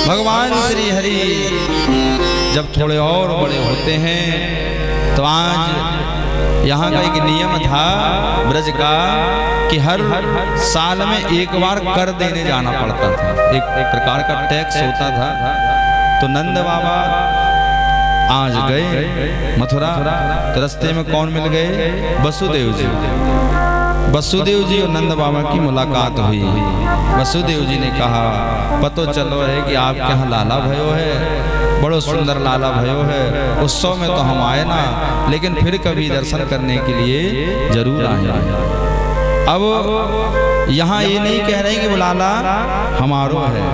भगवान श्री हरि जब थोड़े और बड़े होते हैं तो आज यहाँ का एक नियम था ब्रज का कि हर साल में एक बार कर देने जाना पड़ता था, एक प्रकार का टैक्स होता था। तो नंद बाबा आज गए मथुरा, तो रास्ते में कौन मिल गए? वसुदेव जी। वसुदेव जी और नंद बाबा की मुलाकात हुई। वसुदेव जी ने कहा पतो चलो है कि आपके यहाँ लाला भयो है, बड़ो सुंदर लाला भयो है, उत्सव में तो हम आए ना, लेकिन फिर कभी दर्शन करने के लिए जरूर आएंगे। अब यहाँ ये नहीं कह रहे कि वो लाला हमारो है,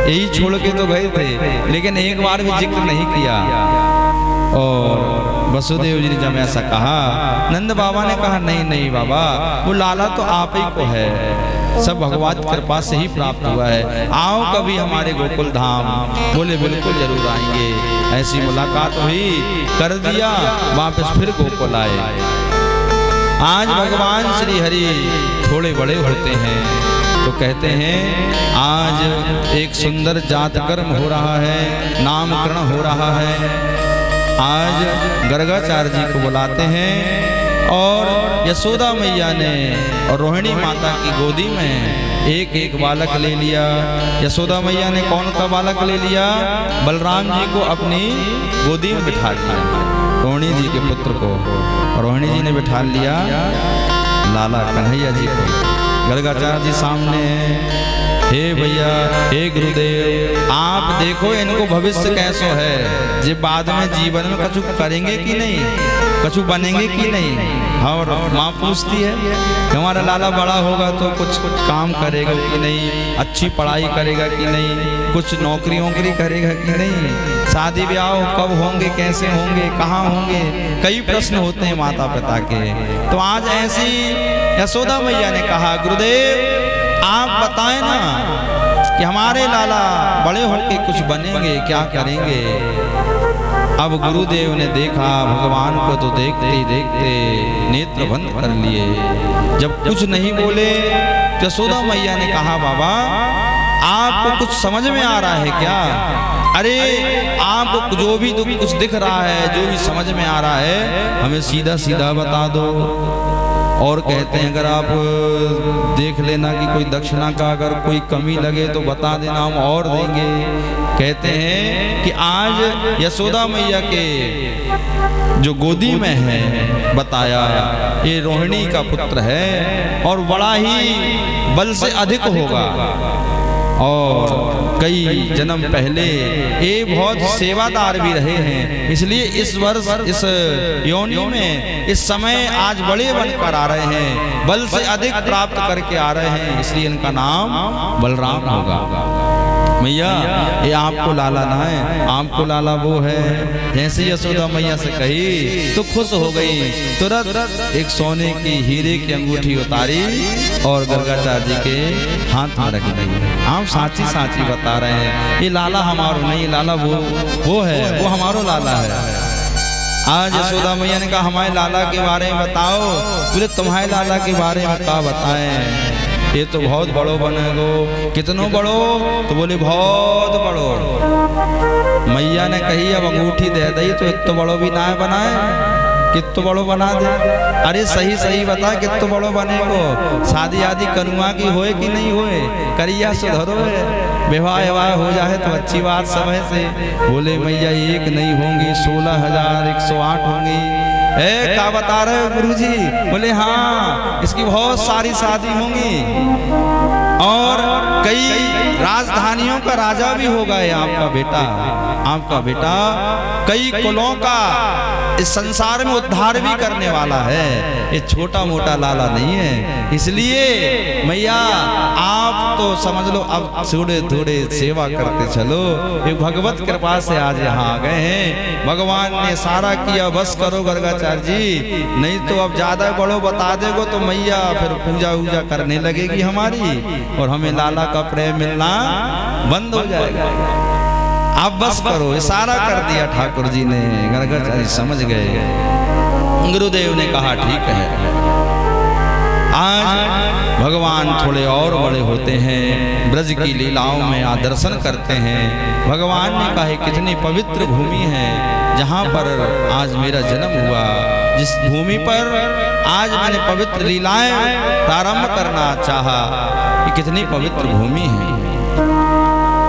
यही छोड़ के तो गए थे, लेकिन एक बार भी जिक्र नहीं किया। और वसुदेव जी ने जब ऐसा कहा, नंद बाबा ने कहा नहीं बाबा, वो लाला तो आप ही को है, सब भगवत कृपा से ही प्राप्त हुआ है, आओ कभी हमारे गोकुल धाम। बोले बिल्कुल जरूर आएंगे। ऐसी मुलाकात हुई, कर दिया, वापस फिर गोकुल आए। आज भगवान श्री हरि थोड़े बड़े होते हैं तो कहते हैं आज एक सुंदर जातकर्म हो रहा है, नामकरण हो रहा है। आज गर्गाचार्य जी को बुलाते हैं और यशोदा मैया ने और रोहिणी माता की गोदी में एक एक बालक ले लिया। यशोदा मैया ने कौन सा बालक ले लिया? बलराम जी को अपनी गोदी में बिठा लिया, रोहिणी जी के पुत्र को। रोहिणी जी ने बिठा लिया लाला कन्हैया जी को। गर्गाचार्य जी सामने है, हे भैया, हे गुरुदेव, आप देखो इनको भविष्य कैसो है, जे बाद में जीवन में कछु करेंगे कि नहीं, कछु बनेंगे कि नहीं। और माँ पूछती है हमारा लाला बड़ा होगा तो कुछ काम करेगा कि नहीं, अच्छी पढ़ाई करेगा कि नहीं, कुछ नौकरी करेगा कि नहीं, शादी ब्याह कब होंगे, कैसे होंगे, कहाँ होंगे, कई प्रश्न होते हैं माता पिता के। तो आज ऐसी यशोदा मैया ने कहा गुरुदेव आप बताएं ना कि हमारे लाला बड़े होकर कुछ बनेंगे, क्या करेंगे। अब गुरुदेव ने देखा भगवान को तो देखते ही देखते नेत्र बंद कर लिए। जब कुछ नहीं बोले तो यशोदा मैया ने कहा बाबा आपको कुछ समझ में आ रहा है क्या? अरे आपको जो भी कुछ दिख रहा है, जो भी समझ में आ रहा है, हमें सीधा सीधा बता दो। और कहते हैं अगर आप देख लेना कि कोई दक्षिणा का अगर कोई कमी लगे तो बता देना, हम और देंगे। कहते हैं कि आज यशोदा मैया के जो गोदी में है बताया ये रोहिणी का पुत्र है और बड़ा ही बल से अधिक होगा और कई जन्म पहले ये बहुत सेवादार भी रहे हैं, इसलिए इस वर्ष इस योनि में इस समय आज बड़े बनकर आ रहे हैं, बल से अधिक प्राप्त करके आ रहे हैं, इसलिए इनका नाम बलराम होगा। मैया ये आपको लाला ना है, आपको लाला वो है। जैसे यशोदा मैया से कही तो खुश हो गई, तुरंत एक सोने की हीरे की अंगूठी उतारी और गर्गाचार्य जी के हाथ में रख दी। आप साची साची बता रहे हैं, ये लाला हमारो नहीं, लाला वो है, वो हमारो लाला है। आज यशोदा मैया ने कहा हमारे लाला के बारे में बताओ। बोले तुम्हारे लाला के बारे में क्या बताएं? ये तो बहुत बड़ो बनेगो। कितनो बड़ो? तो बोले बहुत बड़ो। मैया ने कही अब अंगूठी दे दी तो इतो बड़ो भी ना बनाए, कितो बड़ो बना दे। अरे सही सही बता कितो बड़ो बनेगो? शादी आदि कनुआ की होए कि नहीं होए? करिया सुधरो है, विवाह विवाह हो जाए तो अच्छी बात समय से। बोले मैया एक नहीं होंगी 16,108 होंगी। क्या बता रहे हो गुरुजी? बोले हाँ, इसकी बहुत सारी शादी होंगी और कई राजधानियों का राजा भी होगा ये आपका बेटा। आपका बेटा कई कुलों का इस संसार में उद्धार भी करने वाला है। ये छोटा मोटा लाला नहीं है। इसलिए मैया आप तो समझ लो अब थोड़े थोड़े सेवा करते चलो। ये भगवत कृपा से आज यहाँ आ गए हैं। भगवान ने सारा किया, बस करो गर्गाचार्य जी, नहीं तो अब ज्यादा बड़ो बता देगो तो मैया फिर पूजा वूजा करने लगेगी हमारी और हमें लाला का प्रेम मिलना बंद हो जाएगा। आप बस करो। इशारा कर दिया ठाकुर जी ने, गर्गाचार्य समझ गए। गुरुदेव ने कहा ठीक है। आज भगवान थोड़े और बड़े होते हैं, ब्रज की लीलाओं में आ दर्शन करते हैं। भगवान ने कहा कितनी पवित्र भूमि है जहाँ पर आज मेरा जन्म हुआ, जिस भूमि पर आज मैंने पवित्र लीलाएं प्रारंभ करना चाहा, ये कितनी पवित्र भूमि है।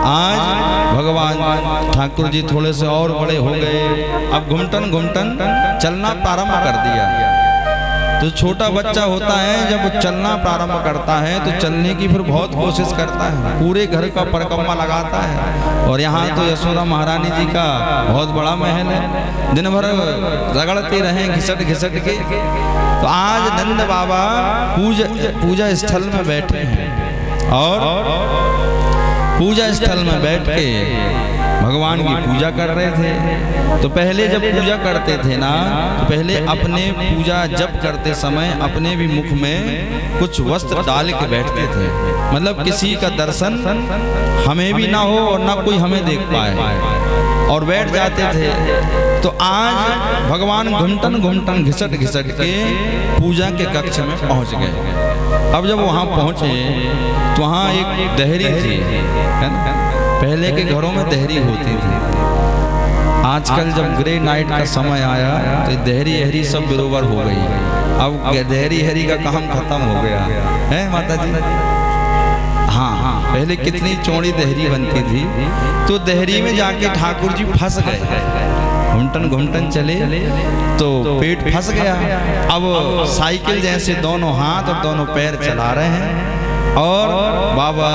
आज भगवान ठाकुर जी थोड़े से और बड़े हो गए। अब घुमटन घुमटन चलना प्रारंभ कर दिया। तो छोटा बच्चा होता है जब चलना प्रारंभ करता है तो चलने की फिर बहुत कोशिश करता है, पूरे घर का परिक्रमा लगाता है। और यहाँ तो यशोदा महारानी जी का बहुत बड़ा महल है, दिन भर रगड़ते रहे घिसट घिसट के। तो आज नंद बाबा पूजा स्थल में बैठे हैं और पूजा स्थल में बैठ के भगवान की पूजा कर रहे थे। तो पहले जब पूजा करते थे ना, तो पहले अपने पूजा जब करते समय अपने भी मुख में कुछ वस्त्र डाल के बैठते थे, मतलब किसी का दर्शन हमें भी ना हो और ना कोई हमें देख पाए, और बैठ जाते थे। तो आज भगवान घुमटन घुमटन घिसट घिसट के पूजा के कक्ष में पहुंच गए। अब जब वहां पहुंचे तो वहां एक दहरी थी, है ना? पहले के घरों में दहरी होती थी। आजकल जब ग्रे नाइट का समय आया तो दहरी हरी सब बरोबर हो गई। अब दहरी हरी का काम खत्म हो गया है माता जी। हाँ, पहले कितनी चौड़ी दहरी बनती थी। तो दहरी में जाके ठाकुर जी फंस गए, घुमटन घुमटन चले तो पेट फंस गया। अब साइकिल जैसे दोनों हाथ और दोनों पैर चला रहे हैं और बाबा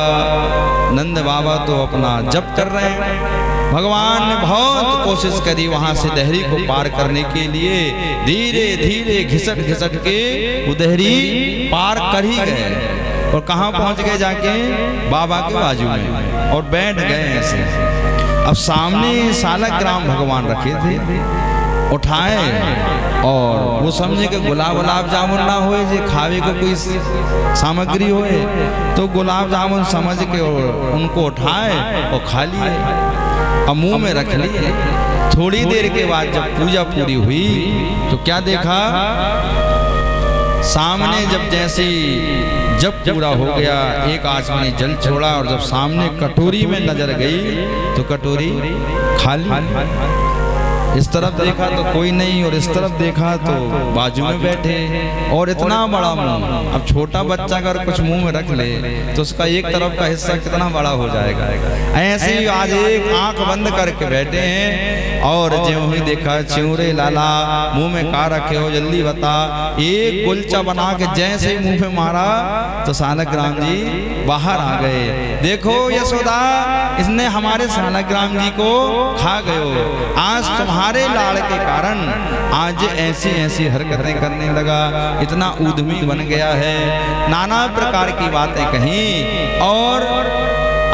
नंद बाबा तो अपना जप कर रहे हैं। भगवान ने बहुत कोशिश करी वहां से दहरी को पार करने के लिए, धीरे धीरे घिसट घिसट के वो दहरी पार कर ही गए। और कहाँ पहुंच गए जाके? बाबा के बाजू में, और बैठ गए ऐसे। अब सामने सालग्राम भगवान रखे थे, उठाए और वो समझे कि गुलाब जामुन ना होए जे खावे को कोई सामग्री होए, तो गुलाब जामुन समझ के उनको उठाए और खा लिए और मुंह में रख लिए। थोड़ी देर के बाद जब पूजा पूरी हुई तो क्या देखा? सामने जब जैसे जब पूरा हो गया, एक आदमी ने जल छोड़ा और जब सामने कटोरी में नजर गई तो कटोरी खाली। इस तरफ देखा तो कोई नहीं और इस तरफ देखा तो बाजू में बैठे और इतना बड़ा मुंह। अब छोटा बच्चा अगर कुछ मुंह में रख ले तो उसका एक तरफ का हिस्सा कितना बड़ा हो जाएगा। ऐसे ही आज एक आंख बंद करके बैठे हैं और जो ही देखा, चिंगरे लाला मुंह में का रखे हो जल्दी बता। एक गुलचा बना के जैसे ही मुंह में मारा तो सालग्राम जी बाहर आ गए। देखो यशोदा, इसने हमारे सालग्राम जी को खा गए। आज तुम्हारे लाड़ के कारण आज ऐसी ऐसी हरकतें करने लगा, इतना उद्यमी बन गया है, नाना प्रकार की बातें कही। और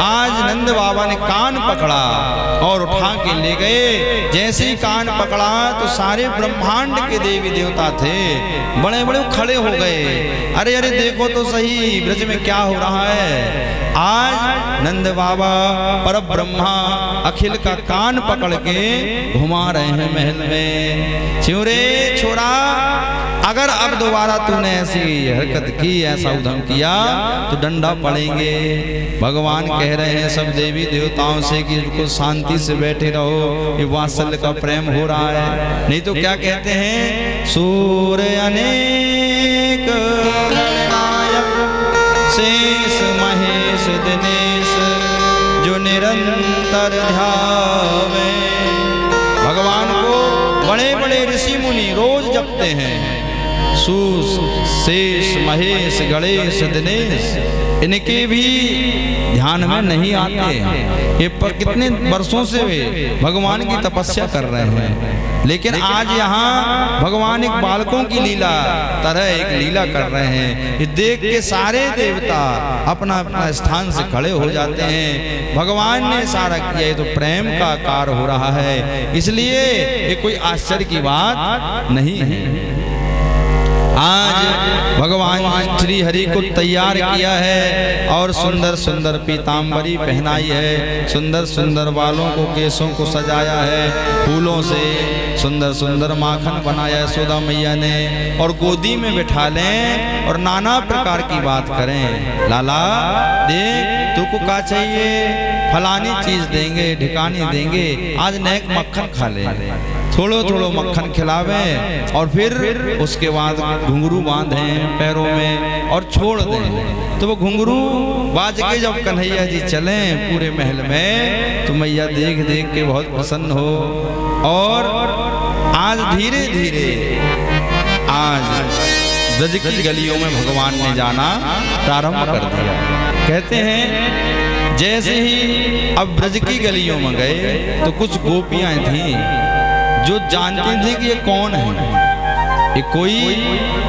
आज नंद बाबा ने कान पकड़ा और उठा के ले गए। जैसे ही कान पकड़ा तो सारे ब्रह्मांड के देवी देवता थे, बड़े बड़े खड़े हो गए। अरे अरे देखो तो सही ब्रज में क्या हो रहा है। आज नंद बाबा पर ब्रह्मा अखिल का कान पकड़ के घुमा रहे हैं महल में। छिवरे छोरा, अगर अब दोबारा तूने ऐसी हरकत की, ऐसा उधम किया तो डंडा पड़ेंगे। भगवान कह रहे हैं सब देवी देवताओं से कि इनको शांति से बैठे रहो, ये वात्सल्य का प्रेम हो रहा है। नहीं तो क्या कहते हैं, सूर्य अनेक नायक शेष महेश दिनेश जो निरंतर ध्यावे। भगवान को बड़े बड़े ऋषि मुनि रोज जपते हैं। सूस शेष महेश गणेश दिनेश, इनके भी ध्यान में नहीं आते। ये कितने वर्षों से वे भगवान की तपस्या कर रहे हैं, लेकिन आज यहाँ भगवान एक बालकों की लीला तरह एक लीला कर रहे हैं। ये देख के सारे देवता अपना अपना स्थान से खड़े हो जाते हैं। भगवान ने सारा किया, ये तो प्रेम का कार्य हो रहा है, इसलिए ये कोई आश्चर्य की बात नहीं है। आज भगवान श्री हरि को तैयार किया है और सुंदर सुंदर पीताम्बरी पहनाई है, सुंदर सुंदर बालों को केसों को सजाया है, फूलों से सुंदर सुंदर माखन बनाया है यशोदा मैया ने, और गोदी में बिठा लें और नाना प्रकार की बात करें। लाला देख तुमको क्या चाहिए, फलानी चीज देंगे, ढिकानी देंगे, आज नेक मक्खन खा ले। थोड़ो थोड़ो मक्खन खिलावे और फिर उसके बाद घुंघरू बांधें पैरों में और छोड़ दें। तो वो घुंघरू बाज के जब कन्हैया जी चलें पूरे महल में, तो मैया देख देख के बहुत प्रसन्न हो। और आज धीरे धीरे आज ब्रज की गलियों में भगवान ने जाना प्रारंभ कर दिया। कहते हैं जैसे ही अब ब्रज की गलियों में गए तो कुछ गोपियां थीं जो जानती थी कि ये कौन है, ये कोई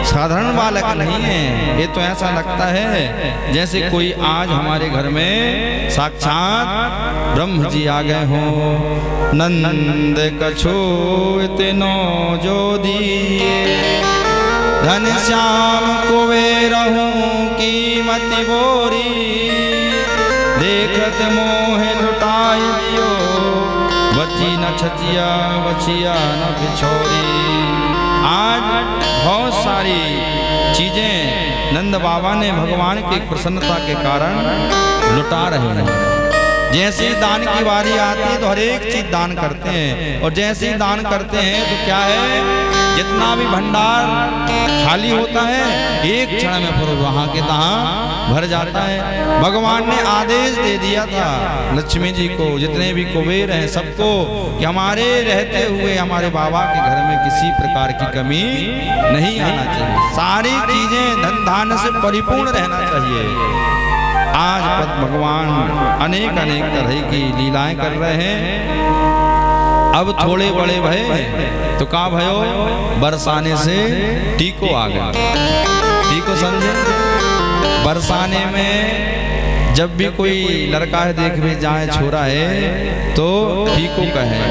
साधारण बालक नहीं है। ये तो ऐसा लगता है जैसे कोई आज हमारे घर में साक्षात ब्रह्म जी आ गए हों। नंद कछो इतनो जो दिए, धन श्याम को वे रहूं कीमती बोरी, देखत मोह लुटाई लियो बची न छचिया बचिया न बिछोरी। आज बहुत सारी चीजें नंद बाबा ने भगवान की प्रसन्नता के कारण लुटा रहे हैं। जैसे ही दान की बारी आती है तो हर एक चीज दान करते हैं, और जैसे ही दान करते हैं तो क्या है, जितना भी भंडार खाली होता है एक क्षण में फिर वहां के तहां भर जाता है। भगवान ने आदेश दे दिया था लक्ष्मी जी को, जितने भी कुबेर हैं सबको, कि हमारे रहते हुए हमारे बाबा के घर में किसी प्रकार की कमी नहीं आना चाहिए, सारी चीजें धन धान्य से परिपूर्ण रहना चाहिए। आज भगवान अनेक अनेक तरह की लीलाएं कर रहे हैं। अब थोड़े बड़े भय तो का भयो, बरसाने से टीको आ गया। टीको समझे, बरसाने में जब भी कोई लड़का है देख भी जाए छोरा है तो टीको कहे,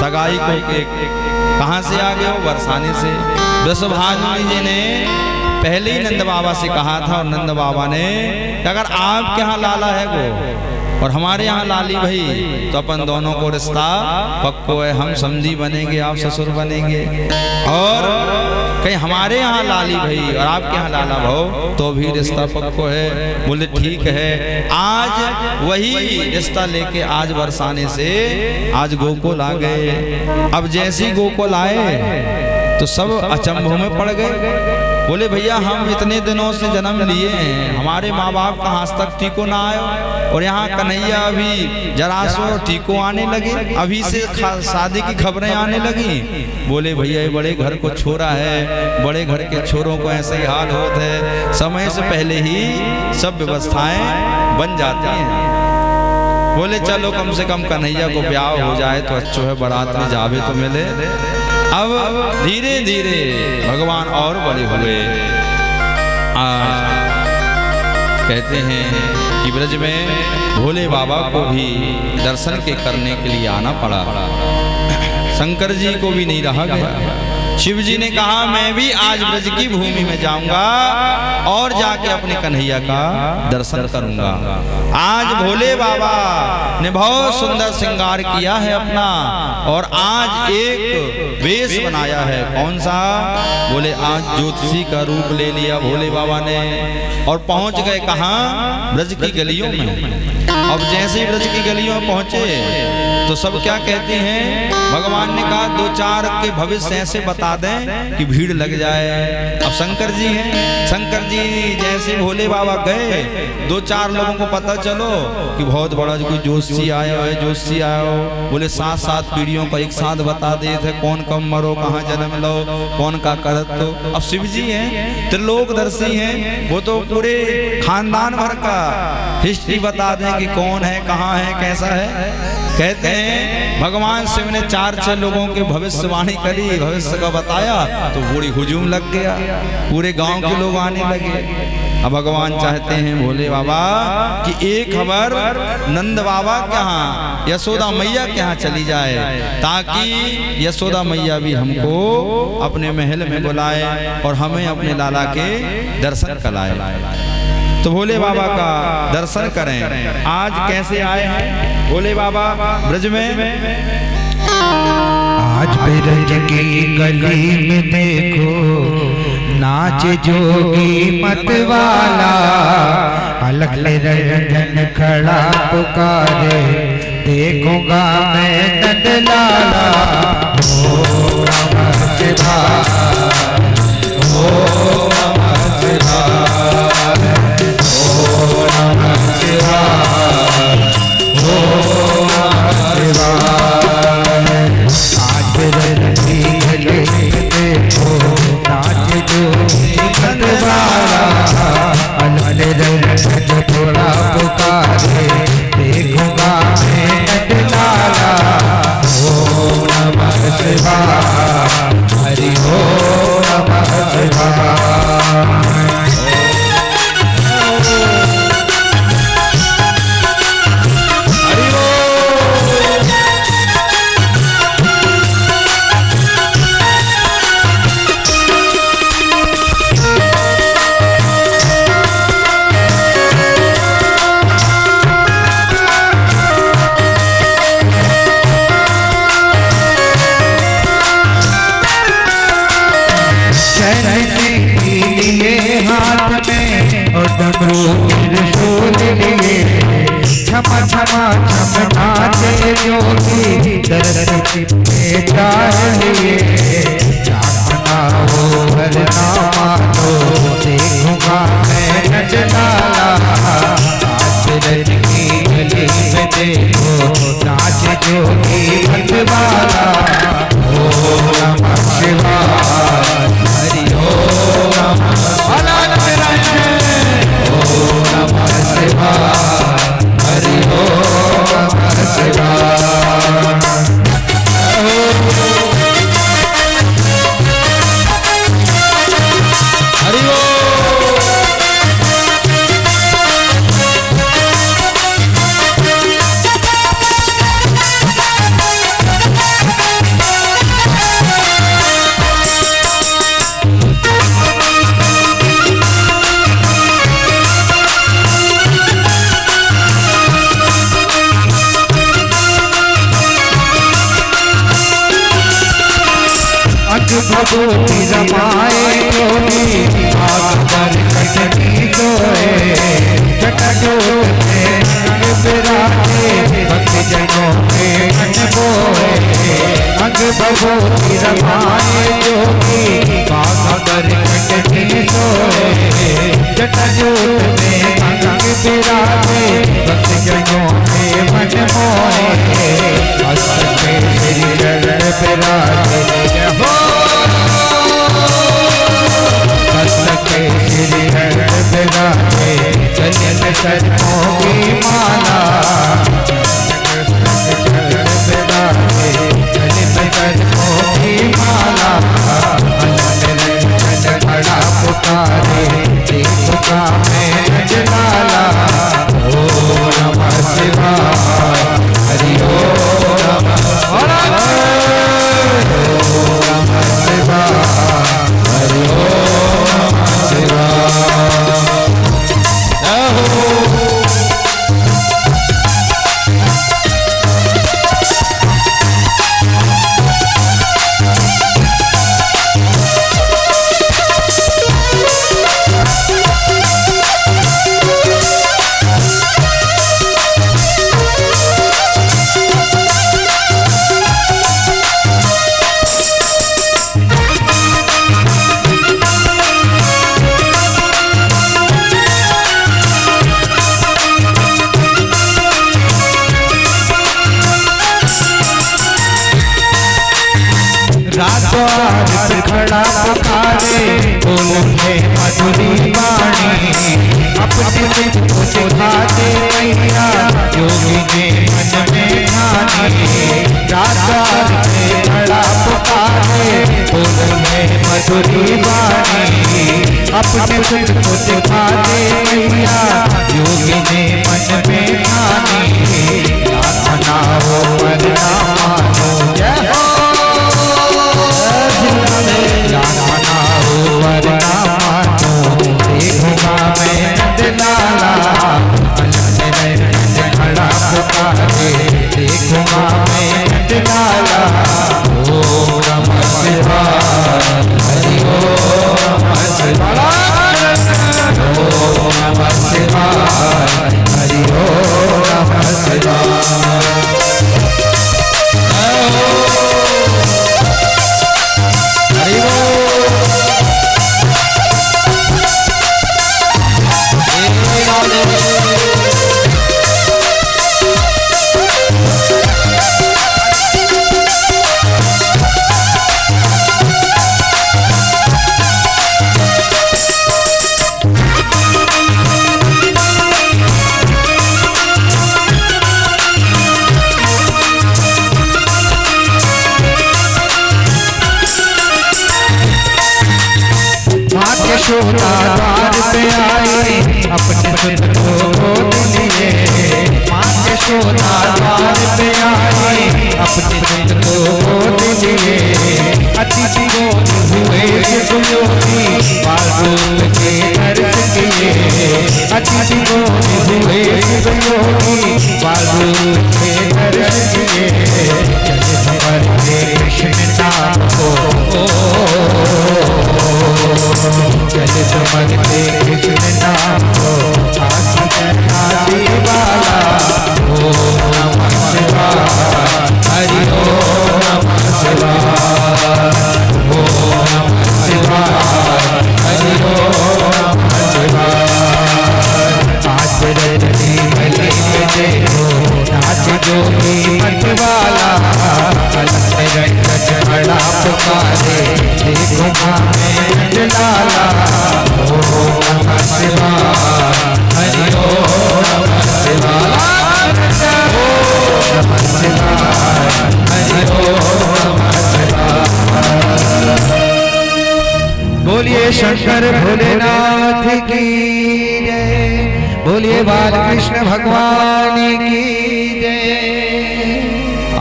सगाई को कहाँ से आ गया, बरसाने से। वृषभानु जी ने पहले ही नंद बाबा से कहा था, और नंद बाबा ने अगर आपके यहाँ लाला है वो और हमारे यहाँ लाली भाई, तो अपन दोनों को रिश्ता पक्को है, हम समधी बनेंगे आप ससुर बनेंगे। और कहीं हमारे यहाँ लाली भाई और आपके यहाँ लाला भाव तो भी रिश्ता पक्को है। बोले ठीक है। आज वही रिश्ता लेके आज बरसाने से आज गोकुल आ गए। अब जैसे गोकुल आए तो सब अचंभों में पड़ गए। बोले भैया हम इतने दिनों से जन्म लिए हैं, हमारे माँ बाप का आज तक टीको ना आयो, और यहाँ कन्हैया अभी जरा सो टीको आने लगे, अभी से शादी की खबरें आने लगी। बोले भैया ये बड़े घर को छोरा है, बड़े घर के छोरों को ऐसे ही हाल होता है, समय से पहले ही सब व्यवस्थाएं बन जाती हैं। बोले चलो कम से कम कन्हैया को ब्याह हो जाए तो अच्छो है, बारात में जावे तो मिले। अब धीरे धीरे भगवान और बड़े हुए। आज कहते हैं कि ब्रज में भोले बाबा को भी दर्शन के करने के लिए आना पड़ा। शंकर जी को भी नहीं रहा गया। शिव जी ने कहा मैं भी आज ब्रज की भूमि में जाऊंगा और जाके अपने कन्हैया का दर्शन करूंगा। आज भोले बाबा ने बहुत सुंदर श्रृंगार किया है अपना, और आज एक वेश बनाया है। कौन सा? बोले आज ज्योतिषी का रूप ले लिया भोले बाबा ने, और पहुंच गए कहाँ? ब्रज की गलियों में। अब जैसे ही ब्रज की गलियों में पहुंचे तो सब क्या कहते हैं? भगवान ने कहा दो चार के भविष्य ऐसे बता दें कि भीड़ लग जाए। अब शंकर जी हैं, शंकर जी जैसे भोले बाबा गए, दो चार लोगों को पता चलो कि बहुत बड़ा कोई जोशी आया है, जोशी आया हो। बोले 7-7 पीढ़ियों को एक साथ बता दिए थे, कौन कब मरो, कहाँ जन्म लो, कौन का करत तो। अब शिव जी हैं, त्रिलोकदर्शी हैं, वो तो पूरे खानदान भर का हिस्ट्री बता दें कि कौन है, कहाँ है, कैसा है। कहते हैं भगवान शिव ने 4-6 लोगों के भविष्यवाणी करी, भविष्य का बताया तो पूरी हुजूम लग गया, पूरे गांव के लोग आने लगे। अब भगवान चाहते हैं भोले बाबा कि एक खबर नंद बाबा के यहाँ, यशोदा मैया के यहाँ चली जाए, ताकि यशोदा मैया भी हमको अपने महल में बुलाए और हमें अपने लाला के दर्शन कराए। तो भोले बाबा का दर्शन करें। आज कैसे आए हैं भोले बाबा ब्रज में? आज ब्रज की गली में देखो नाच जोगी मतवाला, अलग रंजन खड़ा पुकारे, देखूंगा मैं नंदलाला। ओ नमः शिवाय, ओ नमः शिवाय, ओ नमः शिवाय, ओ नमः शिवाय। आज ब्रज की गली में देखो नाच जोगी मतवाला, अलग रंजन थोड़ा पुकारे, देखूंगा मैं नंदलाला। ओ नमः शिवाय, हरि ओम नमः शिवाय। क्षमा क्षमा क्षम नाचे जोगी, दर्द बेटा लिए जाना हो भरना मानो, देखूंगा मैं नंदलाला। आज ब्रज की गली में देखो नाच जोगी मतवाला। ओ नमः शिवाय, हरि ओम नमः शिवाय, हरि ओम नमः शिवाय। हरि भगवती रमाए जोगी, आग पर कटनी सोए, जटाजूट में रंग बिराजे, भक्त जनों के मन बोए। अंग भगवती रमाए जोगी, आग पर कटनी सोए, जटाजूट में रंग बिराजे, भक्त जनों के मन मोए। हस्त में श्री चरण बिराजे, हो के श्री हर बिराजे, चलन कदमों की माला। बिराजे चलन कदमों की माला, अलग रंजन खड़ा पुकारे, देखूंगा मैं नंदलाला। खड़ा पुकारे बोले मधुरी वाणी अपने चित को सिखा दे मैया योगी ने मन में ठानी राजा से खड़ा पुकारे बोले मधुरी वाणी अपने चित को सिखा दे मैया योगी ने मन में ठानी ना हो वरना मानो जय हो ना हो वरना मानो देखूंगा मैं नंदलाला खड़ा पुकारे देखूंगा मैं नंदलाला ओम नमः शिवाय हरि ओम नमः शिवाय ओम नमः शिवाय हरि ओम नमः शिवाय यशोदा द्वार पे आई अपने सुत को गोद लिए माँ यशोदा द्वार पे आई अपने सुत को गोद लिए अतिथि को हुए शिवयोगी बालूल के दर्श किए अतिथि को हुए शिवयोगी बालूल के दर्श किए कृष्ण नाम को चल समझते कृष्ण नाम को आदि वाला ओम नमः शिवाय हरि ओम नमः शिवाय ओम नमः शिवाय हरि ओम नमः शिवाय आज रजनी गली में देखो नाच जोगी मत वाला खड़ा पुकारे देखूंगा मैं लाला ओम नमः शिवाय हरि ओम नमः शिवाय ओम नमः शिवाय हरि ओम नमः शिवाय। बोलिए शंकर भोलेनाथ की जय बोलिए बालकृष्ण भगवान की जय।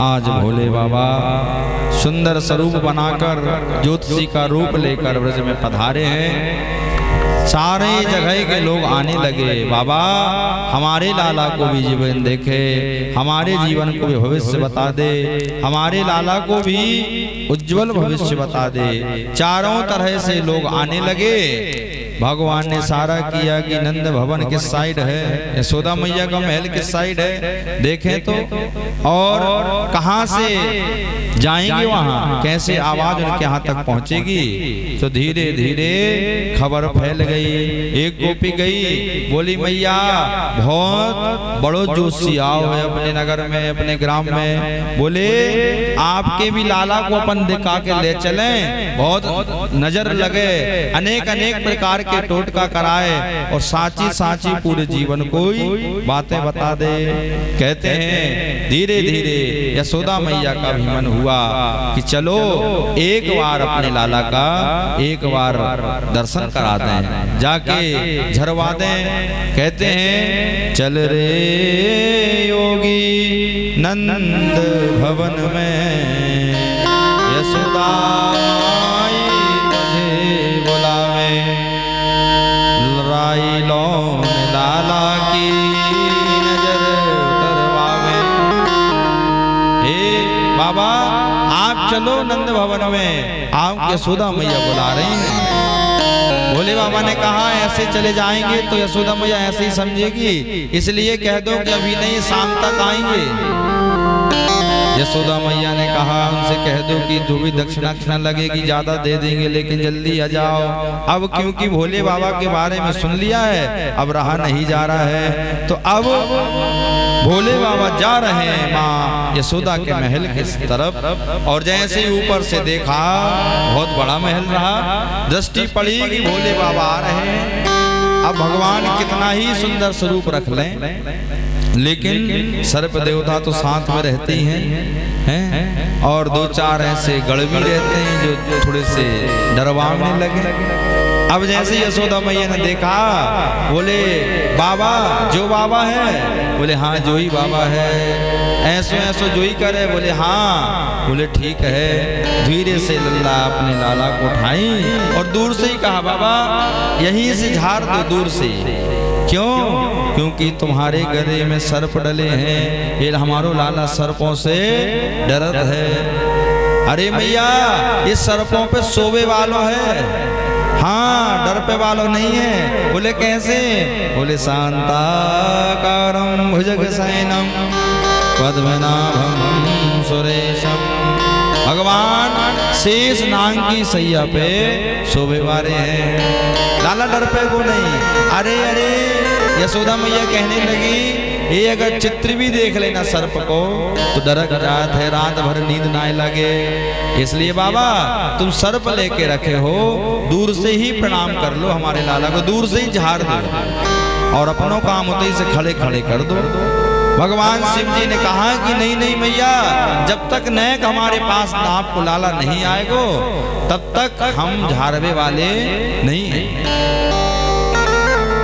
आज भोले बाबा सुंदर स्वरूप बनाकर ज्योतिषी का रूप लेकर ब्रज में पधारे हैं। सारे जगह के लोग आने लगे, बाबा हमारे लाला को भी जीवन देखे, हमारे जीवन को भी भविष्य बता दे, हमारे लाला को भी उज्जवल भविष्य बता दे। चारों तरह से लोग आने लगे। भगवान ने सारा किया कि नंद भवन किस साइड है, यशोदा मैया का महल किस साइड है, देखें तो, और कहां से जाएंगे वहां, कैसे आवाज उनके यहाँ तक पहुंचेगी। तो धीरे धीरे खबर फैल गई। एक गोपी गई, बोली मैया बहुत बड़ो जोशी आओ है अपने नगर में, अपने ग्राम में, बोले आपके भी लाला को अपन दिखा के ले चलें, बहुत नजर लगे, अनेक अनेक प्रकार के टोटका कराए और साची साची पूरे जीवन को बातें बता दे। कहते हैं धीरे धीरे यशोदा मैया का भी मन हुआ कि चलो एक बार अपने लाला का एक बार दर्शन करा दें, जाके झरवा दें। कहते हैं चल रे योगी नंद भवन में, यशोदा मुझे बुलावे, लड़ाई लौन लाला की नजर उतरवावे। हे बाबा आप चलो नंद भवन में, आप यशोदा मैया बुला रही हैं। भोले बाबा ने कहा ऐसे चले जाएंगे तो यशोदा मैया ऐसे ही समझेगी, इसलिए कह दो कि अभी नहीं शाम तक आएंगे। यशोदा मैया ने कहा उनसे कह दो कि जो भी दक्षिणा लगेगी ज्यादा दे देंगे, लेकिन जल्दी आ जाओ। अब क्योंकि भोले बाबा के बारे में सुन लिया है, अब रहा नहीं जा रहा है, तो अब भोले बाबा जा रहे हैं माँ यशोदा के महल की तरफ, और जैसे ही ऊपर से देखा बहुत बड़ा महल रहा, दृष्टि पड़ी कि भोले बाबा आ रहे हैं। अब भगवान कितना ही सुंदर स्वरूप रख लें, लेकिन सर्प देवता तो साथ में रहते ही हैं, और दो चार ऐसे गड़ भी रहते हैं जो थोड़े से डरवाने लगे। अब जैसे यशोदा मैया ने देखा, बोले बाबा जो बाबा है? बोले हाँ जो ही बाबा है। ऐसो ऐसो जो ही करे? बोले हाँ। बोले ठीक है। धीरे से लल्ला अपने लाला को उठाई और दूर से ही कहा बाबा यहीं से झाड़ दो दूर से। क्यों? क्योंकि तुम्हारे गले में सर्प डले हैं, ये हमारो लाला सर्पों से डरत है। अरे मैया ये सर्पों पे सोवे वालों है, हाँ डर पे वालों नहीं है। बोले कैसे? बोले शांताकारं भुजगशयनं पद्मनाभं सुरेशम। भगवान शेष नाग की सैया पे शोभे वाले हैं, लाला डर पे को नहीं। अरे अरे यशोदा मैया कहने लगी ये अगर चित्र भी देख लेना सर्प को तो डरक जात है, रात भर नींद ना लगे। इसलिए बाबा तुम सर्प लेके रखे हो, दूर से ही प्रणाम कर लो हमारे लाला को, दूर से ही झाड़ दो और अपनों काम होते से खड़े खड़े कर दो। भगवान शिव जी ने कहा कि नहीं नहीं मैया, जब तक नैक हमारे पास आपको लाला नहीं आएगो तब तक हम झाड़वे वाले नहीं हैं।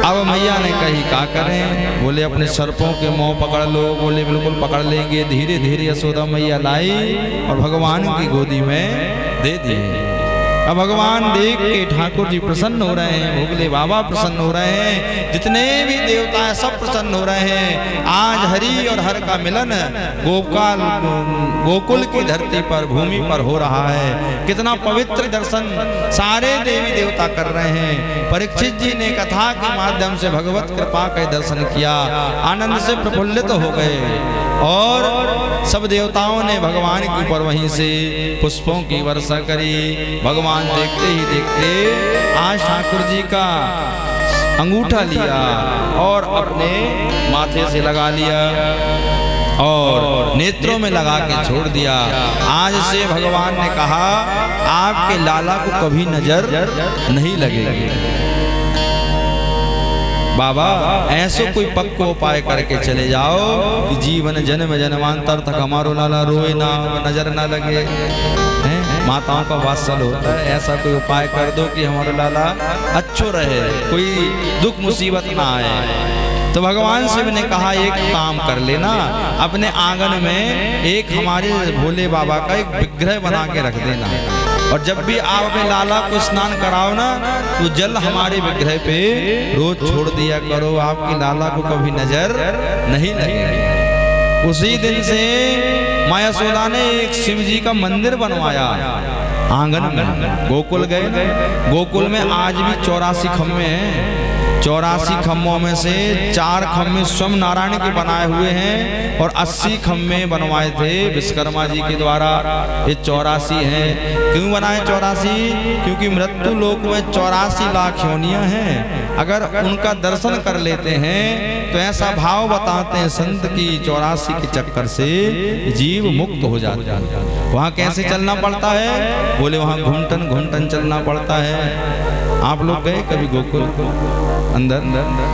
अब मैया ने कही क्या करें? बोले अपने सर्पों के मुंह पकड़ लो। बोले बिल्कुल पकड़ लेंगे। धीरे धीरे यशोदा मैया लाई और भगवान की गोदी में दे दिए। अब भगवान देख के ठाकुर जी प्रसन्न हो रहे हैं, भोले बाबा प्रसन्न हो रहे हैं, जितने भी देवता हैं सब प्रसन्न हो रहे हैं। आज हरि और हर का मिलन गोकुल की धरती पर भूमि पर हो रहा है। कितना पवित्र दर्शन सारे देवी देवता कर रहे हैं। परीक्षित जी ने कथा के माध्यम से भगवत कृपा का दर्शन किया, आनंद से प्रफुल्लित हो गए और सब देवताओं ने भगवान के ऊपर वहीं से पुष्पों की वर्षा करी। भगवान देखते ही देखते आज ठाकुर जी का अंगूठा लिया और अपने माथे से लगा लिया और नेत्रों में लगा के छोड़ दिया। आज से भगवान ने कहा आपके लाला को कभी नजर नहीं लगेगी। बाबा ऐसो कोई पक्को उपाय करके चले जाओ कि जीवन जन्म जन्मांतर तक हमारो लाला रोए ना, नजर ना लगे। माताओं का वात्सल होता है, ऐसा कोई उपाय कर दो कि हमारा लाला अच्छो रहे, कोई दुख मुसीबत ना आए। तो भगवान शिव ने कहा एक काम कर लेना, अपने आंगन में एक हमारे भोले बाबा का एक विग्रह बना के रख देना और जब भी आप अपने लाला को स्नान कराओ ना तो जल हमारे विग्रह पे रोज छोड़ दिया करो, आपकी लाला को कभी नजर नहीं लगेगी। उसी दिन से माँ यशोदा ने एक शिव जी का मंदिर बनवाया आंगन में। गोकुल गए, गोकुल में आज भी 84 खम्भे हैं। 84 खम्भों में से 4 खम्भे स्वयं नारायण के बनाए हुए हैं और 80 खम्भे बनवाए थे विश्वकर्मा जी के द्वारा। ये 84 हैं। क्यों बनाए 84? क्योंकि मृत्यु लोक में 84 लाख योनियां हैं। अगर उनका दर्शन कर लेते हैं तो ऐसा भाव बताते हैं संत की 84 के चक्कर से जीव मुक्त हो जाता है। वहाँ कैसे चलना पड़ता है? बोले वहाँ घुमटन घुमटन चलना पड़ता है। आप लोग गए कभी गोकुल अंदर?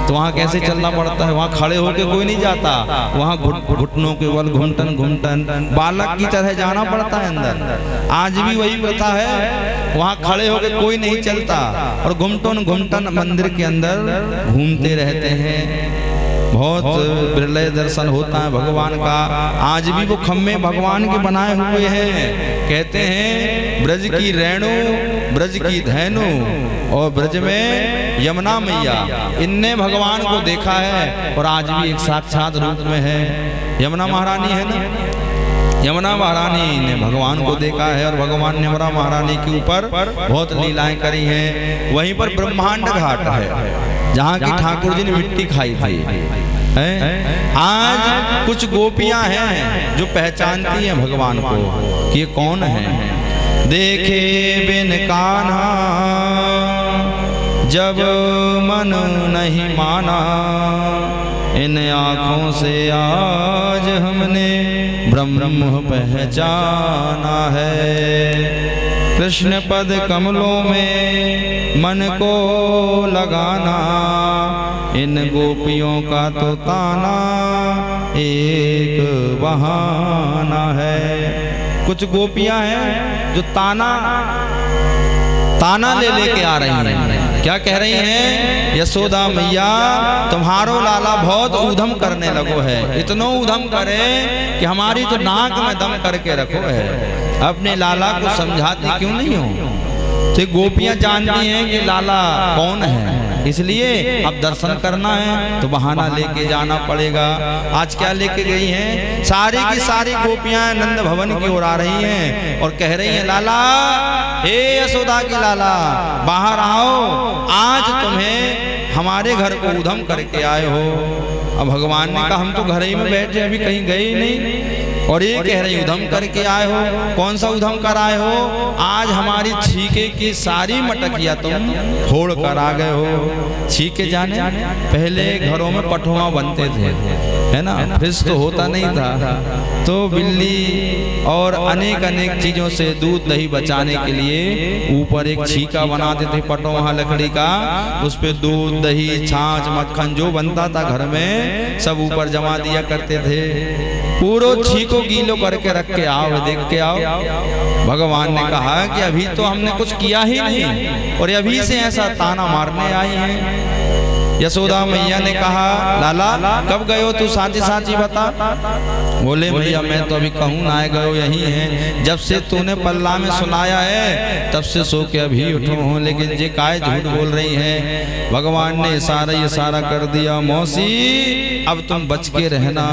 तो वहाँ कैसे चलना पड़ता है? वहाँ खड़े होके कोई नहीं जाता, वहाँ घुटनों के बल घुमटन घुमटन बालक की तरह जाना पड़ता है अंदर। आज भी वही प्रथा है, वहाँ खड़े होके कोई नहीं चलता और घुमटन घुमटन मंदिर के अंदर घूमते रहते हैं। बहुत बिरले दर्शन होता है भगवान का। आज भी वो खम्भे भगवान के बनाए हुए हैं। कहते हैं ब्रज की रेणु, ब्रज की धैनु और ब्रज में यमुना मैया, इनने भगवान को देखा है और आज भी एक साक्षात रूप में है। यमुना महारानी है ना, यमुना महारानी ने भगवान को देखा है और भगवान ने यमुना महारानी के ऊपर बहुत लीलाएं करी हैं। वहीं पर ब्रह्मांड घाट है जहाँ की ठाकुर जी ने मिट्टी खाई थी। आज कुछ गोपियां हैं जो पहचानती हैं भगवान को कि ये कौन है। देखे बिन कान्हा जब मन नहीं माना, इन आँखों से आज हमने ब्रह्म पहचाना है। कृष्ण पद कमलों में मन को लगाना, इन गोपियों का तो ताना एक बहाना है। कुछ गोपियां हैं जो ताना ले लेके आ रही हैं। क्या कह रही हैं? यशोदा मैया तुम्हारो लाला बहुत ऊधम करने लगो है, इतनो ऊधम करे कि हमारी तो नाक में दम करके रखो है। अपने लाला को समझाती क्यों नहीं हो? तो गोपियां जानती हैं कि लाला कौन है, इसलिए अब दर्शन करना है तो बहाना लेके जाना पड़ेगा। आज क्या लेके गई हैं? सारी की सारी गोपियां नंद भवन की ओर आ रही हैं और कह रही हैं, लाला, हे यशोदा की लाला, बाहर आओ, आज तुम्हें हमारे घर को उधम करके आए हो। अब भगवान ने कहा, हम तो घर ही में बैठे, अभी कहीं गए ही नहीं, और ये कह रही उधम करके आए हो। कौन सा उधम कर आए हो? आज हमारी छीके की सारी मटकिया तुम फोड़ कर आ गए हो। छीके जाने पहले घरों में पटुआ बनते थे, है ना, फ्रिज तो होता नहीं था, तो बिल्ली और अनेक चीजों से दूध दही बचाने के लिए ऊपर एक छीका बनाते थे पटुआ लकड़ी का, उस पे दूध दही छाछ मक्खन जो बनता था घर में सब ऊपर जमा दिया करते थे। पूरो छीको गीलो करके रख के आओ, देख के आओ। भगवान ने कहा कि अभी तो हमने कुछ किया ही नहीं और अभी से ऐसा ताना मारने आई हैं। यशोदा मैया ने कहा, लाला कब गए हो तू, साची साची बता। बोले, भैया मैं तो अभी कहूँ ना गयो, यही है, जब से तूने पल्ला में सुनाया है तब से सो के अभी उठो हूँ, लेकिन ये काय झूठ बोल रही हैं। भगवान ने इशारा कर दिया, मौसी अब तुम बच के रहना,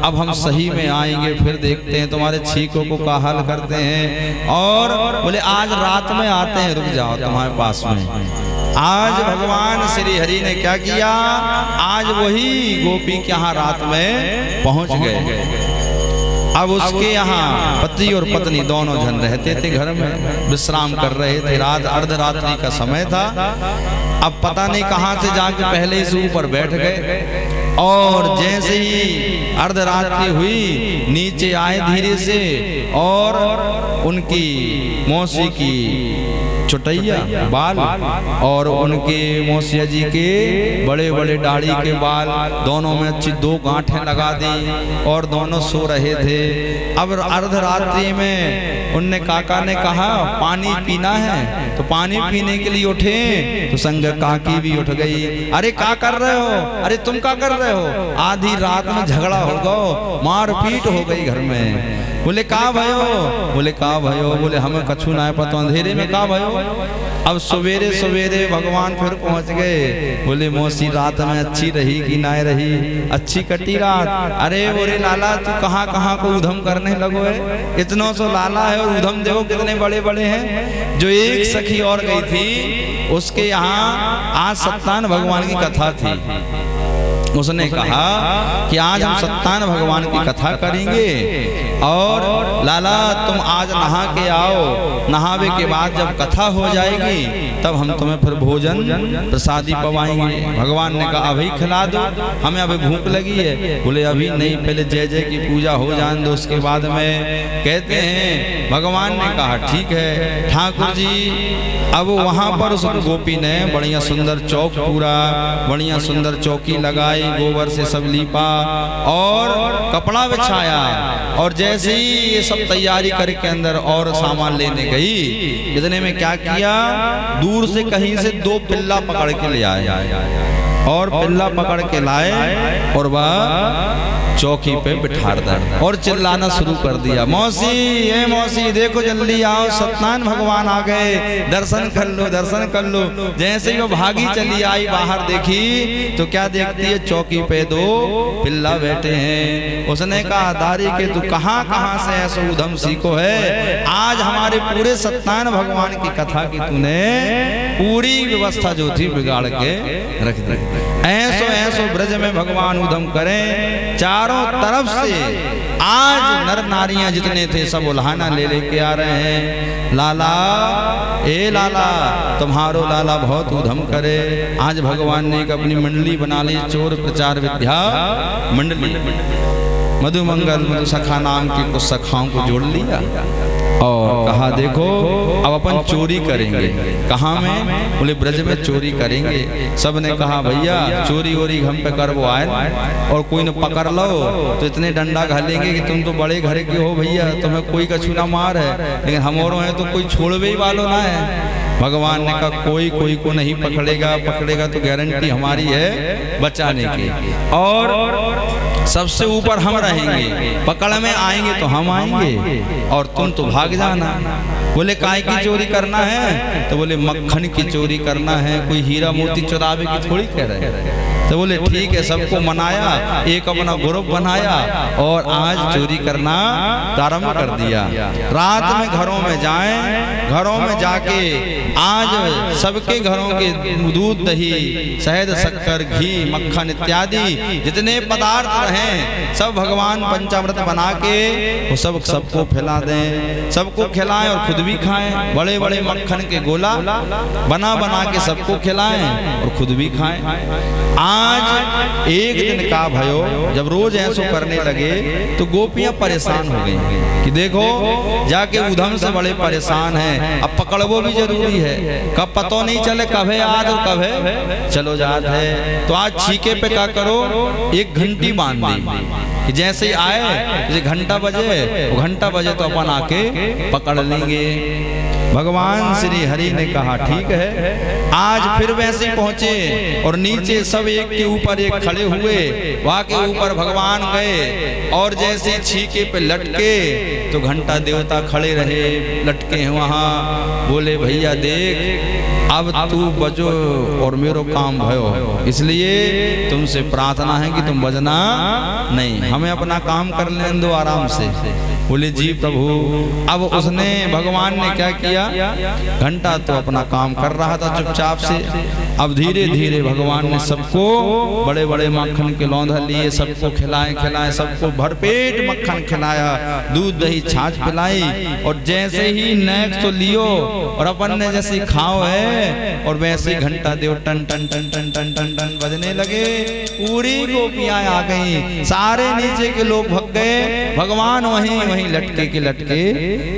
अब हम सही में आएंगे, फिर देखते हैं तुम्हारे छीकों को का हाल करते हैं। और बोले, आज रात में आते हैं, रुक जाओ तुम्हारे पास में। आज भगवान श्री हरि ने क्या किया? आज वही गोपी के यहाँ रात में पहुंच गए। अब उसके यहाँ पति और पत्नी दोनों जन रहते थे, घर में विश्राम कर रहे थे। रात अर्धरात्रि का समय था। अब पता नहीं कहाँ से जाके पहले इस ऊपर बैठ गए और जैसे ही अर्धरात्रि हुई नीचे आए धीरे से, और उनकी मौसी की चुटैया बाल और उनके मौसिया जी के बड़े बड़े दाढ़ी के बाल दोनों में अच्छी 2 गांठें लगा दी और दोनों सो रहे थे। अब अर्धरात्रि में उनने काका ने कहा, पानी पीना है, तो पानी पीने के लिए उठे तो संग काकी भी उठ गई। अरे क्या कर रहे हो? अरे तुम क्या कर रहे हो? आधी रात में झगड़ा हो गया, मारपीट हो गई घर में। बोले, का भयो? बोले, का भयो? बोले, हमें कछु ना पता, अंधेरे में का भयो? अब सवेरे सवेरे भगवान फिर पहुंच गए। बोले, मौसी रात में अच्छी रही कि ना रही? अच्छी कटी रात। अरे बोले, लाला तू कहाँ कहाँ को उधम करने लगो है? इतनों सो लाला है और उधम देखो कितने बड़े बड़े हैं। जो एक सखी और गई थी उसके यहाँ आज सत्यान भगवान की कथा थी। उसने कहा कि आज हम सत्यान भगवान की कथा करेंगे और लाला तुम आज नहा के आओ, नहावे के बाद जब कथा हो जाएगी तब हम तुम्हें फिर भोजन प्रसादी पवाएंगे। भगवान ने कहा, अभी खिला दो, हमें अभी भूख लगी है। बोले, अभी नहीं, पहले जय जय की पूजा हो जाने दो, उसके बाद में कहते हैं। भगवान ने कहा, ठीक है ठाकुर जी। अब वहाँ पर उस गोपी ने बढ़िया सुंदर चौक, पूरा बढ़िया सुंदर चौकी लगाई, गोबर से सब लीपा और कपड़ा बिछाया, और जैसे ही ये सब तैयारी करके अंदर और सामान लेने गई, इतने में क्या किया, दूर से कहीं से 2 पिल्ला पकड़ के ले आए और पिल्ला पकड़ के लाए और वह चौकी पे बिठा दिया और चिल्लाना शुरू कर दिया, मौसी ये मौसी देखो जल्दी आओ, सत्यनारायण भगवान आ गए, दर्शन कर लो दर्शन कर लो। जैसे ही वो भागी चली आई, बाहर देखी तो क्या देखती है, चौकी पे 2 पिल्ला बैठे हैं। उसने कहा, दारी के तू कहाँ कहाँ से ऐसा उधम सीखो है, आज हमारे पूरे सत्यनारायण भगवान की कथा की तूने पूरी व्यवस्था जो थी बिगाड़ के रख दी। ऐसो ऐसो ब्रज में भगवान उधम करें, चारों तरफ से आज नर नारियां जितने थे सब उल्हाना ले लेके आ रहे हैं। लाला, ए लाला, तुम्हारो लाला बहुत उधम करे। आज भगवान ने एक अपनी मंडली बना ली, चोर प्रचार विद्या मंडली। मधुमंगल मधु सखा नाम की कुछ सखाओं को जोड़ लिया और कहा देखो अब अपन चोरी करेंगे। कहाँ में? बोले ब्रज में चोरी करेंगे। सब ने कहा भैया चोरी वोरी हम पे करवो आए और कोई न पकड़ लो तो इतने डंडा घालेंगे कि तुम तो बड़े घर के हो भैया, तुम्हें कोई कछु ना मार है, लेकिन हम और हैं तो कोई छोड़वे ही वालों ना है। भगवान ने कहा कोई कोई को नहीं पकड़ेगा, पकड़ेगा तो गारंटी हमारी है बचाने की, और सबसे ऊपर हम रहेंगे, पकड़ में आएंगे तो हम आएंगे और तुम तो भाग जाना। बोले काय की चोरी करना है? तो बोले मक्खन की चोरी करना है, कोई हीरा मोती चुरावे की थोड़ी कह रहे हैं। तो बोले ठीक है, सबको मनाया, एक अपना ग्रुप बनाया और आज चोरी करना प्रारंभ कर दिया। रात में घरों में जाएं, घरों में जाके आज सबके घरों के दूध दही शहद शक्कर घी मक्खन इत्यादि जितने पदार्थ हैं सब भगवान पंचामृत बना के वो सब सबको खिला दें, सबको खिलाएं और खुद भी खाएं। बड़े बड़े मक्खन के गोला बना बना के सबको खिलाएं और खुद भी खाएं। आज एक दिन का भयो जब रोज ऐसो करने लगे तो गोपियां परेशान हो गई कि देखो जाके उधम से बड़े परेशान हैं, अब पकड़वो भी जरूरी है, कब पतो नहीं चले कब है आज और कब है चलो जात है। तो आज छीके पे क्या करो, एक घंटी बांध दी कि जैसे ही आए जैसे घंटा बजे, वो घंटा बजे तो अपन आके पकड़ लेंगे। भगवान श्री हरि ने कहा ठीक है। आज फिर वैसे ही पहुंचे और नीचे सब एक के ऊपर एक खड़े हुए, वहां के ऊपर भगवान गए और जैसे छीके पे लटके तो घंटा देवता खड़े रहे, लटके हैं वहां। बोले भैया देख अब तू बजो और मेरो काम भयो, इसलिए तुमसे प्रार्थना है कि तुम बजना नहीं, हमें अपना काम कर लेने दो आराम से। बोले जी प्रभु। अब उसने भगवान ने क्या किया, घंटा तो अपना काम कर रहा था चुपचाप से, अब धीरे धीरे भगवान ने सबको बड़े बड़े मक्खन के लौंधा लिए, सबको खिलाए खिलाए, सबको भरपेट मक्खन खिलाया, दूध दही छाछ पिलाई और जैसे ही नेक तो लियो और अपन ने जैसे खाओ है और वैसे ही घंटा देव टन टन टन टन टन टन टन बजने लगे। पूरी गोपियां आ गई, सारे नीचे के लोग भग गए, भगवान वहीं वहीं लटके के लटके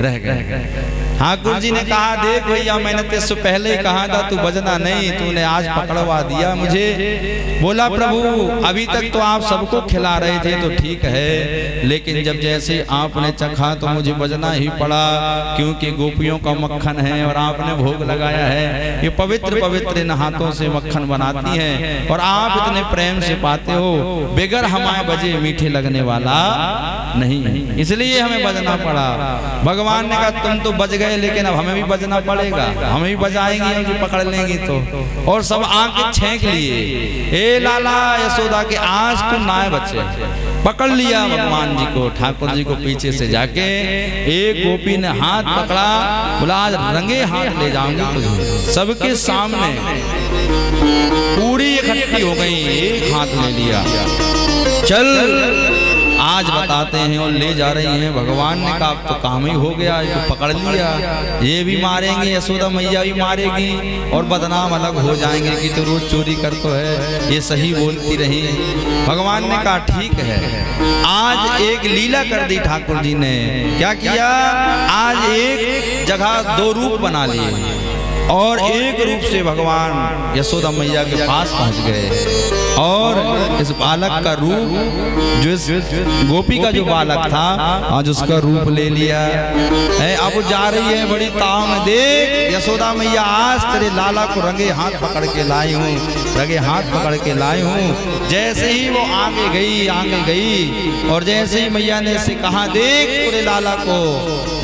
रह गए। ठाकुर जी ने कहा देख भैया मैंने तेरे पहले ही कहा था तू बजना नहीं, तूने आज पकड़वा दिया मुझे। बोला प्रभु अभी तक तो आप सबको खिला रहे थे तो ठीक है, लेकिन जब जैसे आपने चखा तो मुझे बजना ही पड़ा, क्योंकि गोपियों का मक्खन है और आपने भोग लगाया है। ये पवित्र पवित्र इन हाथों से मक्खन बनाती हैं और आप इतने प्रेम से पाते हो, बेगर हमारे बजे मीठे लगने वाला नहीं, इसलिए हमें बजना पड़ा। भगवान ने कहा तुम तो बज गए लेकिन अब हमें भी बजना पड़ेगा, हमें भी बजाएंगे, हम भी पकड़ लेंगे तो। और सब आंखें छेंक लिए, ए लाला यशोदा के आज तो नाय बच्चे पकड़ लिया भगवान जी को। ठाकुर जी को पीछे से जाके एक गोपी ने हाथ पकड़ा, बोला आज रंगे हाथ ले जाऊंगी तुझे। सबके सामने पूरी इकट्ठी हो गई, एक हाथ ले लिया, चल आज बताते हैं और ले जा रही हैं। भगवान ने कहा अब तो काम ही हो गया, तो पकड़ लिया, ये भी मारेंगे, यशोदा मैया भी मारेगी और बदनाम अलग हो जाएंगे कि तो रोज चोरी कर तो है, ये सही बोलती रही। भगवान ने कहा ठीक है। आज एक लीला कर दी ठाकुर जी ने, क्या किया, आज एक जगह दो रूप बना लिए और एक रूप से भगवान यशोदा मैया के पास पहुंच गए और इस बालक का रूप जो इस गोपी का जो बालक था आज उसका रूप ले लिया है। अब जा रही है बड़ी ताव में, देख यशोदा मैया आज तेरे लाला को रंगे हाथ पकड़ के लाई हूँ, रंगे हाथ पकड़ के लाई हूँ। जैसे ही वो आगे गई और जैसे ही मैया ने इसे कहा देख तेरे लाला को,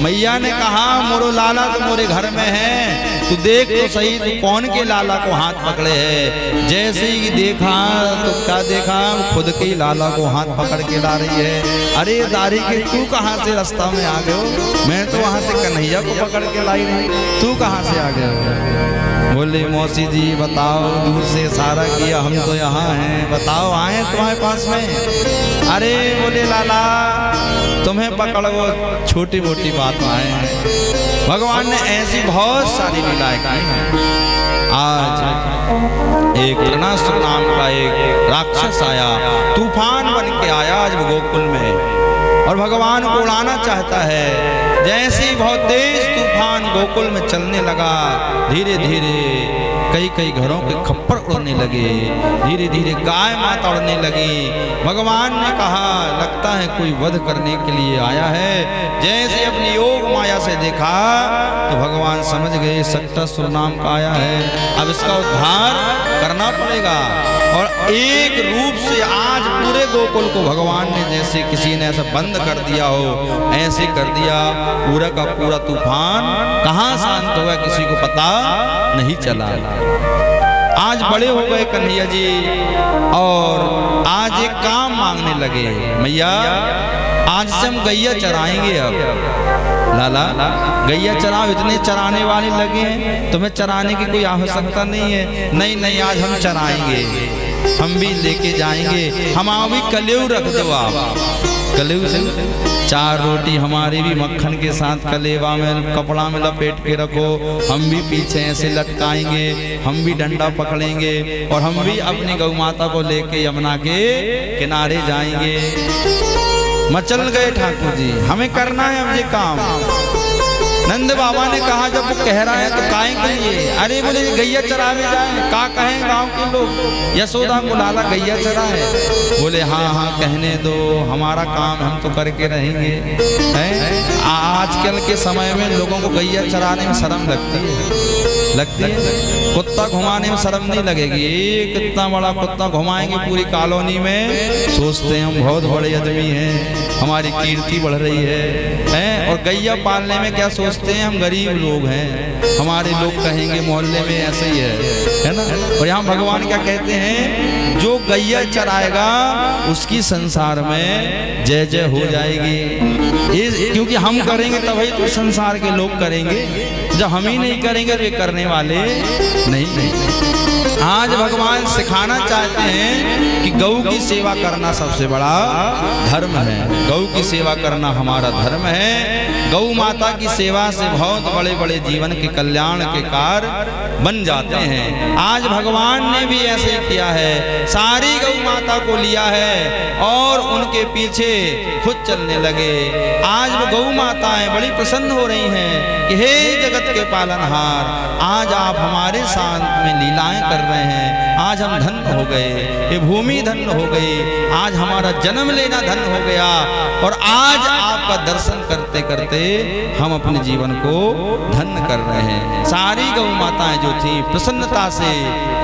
मैया ने कहा मोरो लाला तो मोरे घर में है, तू देख तो सही तू कौन के लाला को हाथ पकड़े है। जैसे ही देखा तो क्या देखा, खुद के लाला को हाथ पकड़ के ला रही है। अरे दारी के तू कहाँ से रास्ता में आ गए हो, मैं तो वहां से कन्हैया को पकड़ के लाई रही, तू कहाँ से आ गए हो। बोले मौसी जी बताओ, दूर से इशारा किया, हम तो यहाँ हैं, बताओ आए तुम्हारे पास में। अरे बोले लाला तुम्हें पकड़ वो छोटी मोटी बात आए, भगवान ने ऐसी बहुत सारी लीलाएं की। आज एक तृणासुर नाम का एक राक्षस आया, तूफान बन के आया आज गोकुल में, और भगवान को उड़ाना चाहता है। जैसे ही बहुत तेज तूफान गोकुल में चलने लगा, धीरे धीरे कई कई घरों के खप्पर उड़ने लगे, धीरे धीरे गाय माता उड़ने लगी। भगवान ने कहा लगता है कोई वध करने के लिए आया है। जैसे अपनी योग माया से देखा तो भगवान समझ गए शक्टासुर नाम का आया है, अब इसका उद्धार करना पड़ेगा। और एक रूप से आज पूरे गोकुल को भगवान ने जैसे किसी ने ऐसा बंद कर दिया हो, ऐसे कर दिया, पूरा का पूरा तूफान कहाँ शांत हो गया किसी को पता नहीं चला। आज बड़े हो गए कन्हैया जी और आज एक काम मांगने लगे, मैया आज से हम गैया चराएंगे। अब लाला गैया चराओ, इतने चराने वाले लगे हैं, तुम्हें चराने की कोई आवश्यकता नहीं है। नहीं नहीं आज हम चराएंगे, हम भी लेके जाएंगे, हम भी कलेऊ रख दो आप, कलेऊ से 4 रोटी हमारी भी मक्खन के साथ कलेवा में कपड़ा में लपेट के रखो, हम भी पीछे ऐसे लटकाएंगे, हम भी डंडा पकड़ेंगे और हम भी अपनी गौ माता को लेके यमुना के किनारे जाएंगे। मचल गए ठाकुर जी, हमें करना है अब ये काम। नंद बाबा ने कहा जब वो कह रहा है तो काहे कहिए, अरे बोले गैया चरावे जाए, का कहें गांव के लोग यशोदा को लाला गैया चराए। बोले हाँ हाँ कहने दो, हमारा काम हम तो करके रहेंगे। हैं आजकल के समय में लोगों को गैया चराने में शर्म लगती है, कुत्ता घुमाने में शर्म नहीं लगेगी। एक इतना बड़ा कुत्ता घुमाएंगे पूरी कॉलोनी में, सोचते हैं हम बहुत बड़े आदमी हैं, हमारी कीर्ति बढ़ रही है। और गैया पालने में क्या सोचते हैं, हम गरीब लोग हैं, हमारे लोग कहेंगे मोहल्ले में ऐसे ही है ना। और यहाँ भगवान क्या कहते हैं, जो गैया चराएगा उसकी संसार में जय जय हो जाएगी। क्योंकि हम करेंगे तभी तो संसार के लोग करेंगे, जब हम ही नहीं करेंगे तो ये करने वाले नहीं। आज भगवान सिखाना चाहते हैं कि गौ की सेवा करना सबसे बड़ा धर्म है, गौ की सेवा करना हमारा धर्म है। गौ माता की सेवा से बहुत बड़े बड़े जीवन के कल्याण के कार्य बन जाते हैं। आज भगवान ने भी ऐसे ही किया है, सारी गौ माता को लिया है और उनके पीछे खुद चलने लगे। आज वो गौ माताएं बड़ी प्रसन्न हो रही हैं कि हे जगत के पालनहार, आज आप हमारे साथ में लीलाएं कर रहे हैं, आज हम धन्य हो गए, ये भूमि धन्य हो गई, आज हमारा जन्म लेना धन्य हो गया और आज आपका दर्शन करते करते हम अपने जीवन को धन्य कर रहे हैं। सारी गौ माताएं जो थी प्रसन्नता से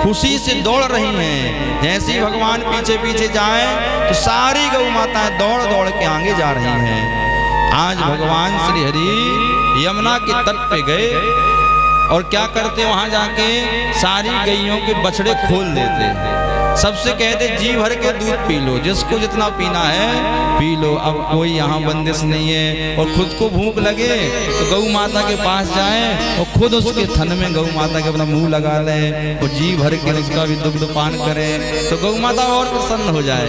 खुशी से दौड़ रही हैं। जैसे ही भगवान पीछे पीछे जाए तो सारी गौ माताएं दौड़ दौड़ के आगे जा रही हैं। आज भगवान श्री हरि यमुना के तट पे गए और क्या करते, वहां जाके सारी गैयों के बछड़े खोल देते, सबसे कहते जी भर के दूध पी लो, जिसको जितना पीना है पी लो। अब कोई यहाँ बंदिश नहीं है और खुद को भूख लगे तो गौ माता के पास जाएं और खुद उसके थन में गौ माता के अपना मुंह लगा लें और जी भर के उसका भी दुग्ध पान करें तो गौ माता और प्रसन्न हो जाए।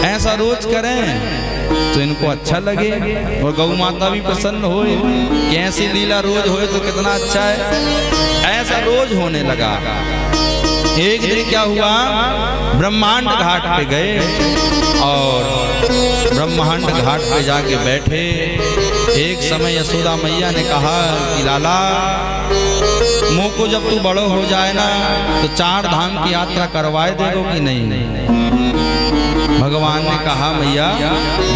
ऐसा रोज करें तो इनको अच्छा लगे और गौ माता भी प्रसन्न हो। ऐसी लीला रोज होए तो कितना अच्छा है। ऐसा रोज होने लगा। एक दिन क्या हुआ, ब्रह्मांड घाट पे गए और ब्रह्मांड घाट पे जाके बैठे। एक समय यशोदा मैया ने कहा कि लाला मुँह को जब तू बड़ो हो जाए ना तो 4 धाम की यात्रा करवाए देगो कि नहीं। भगवान ने कहा मैया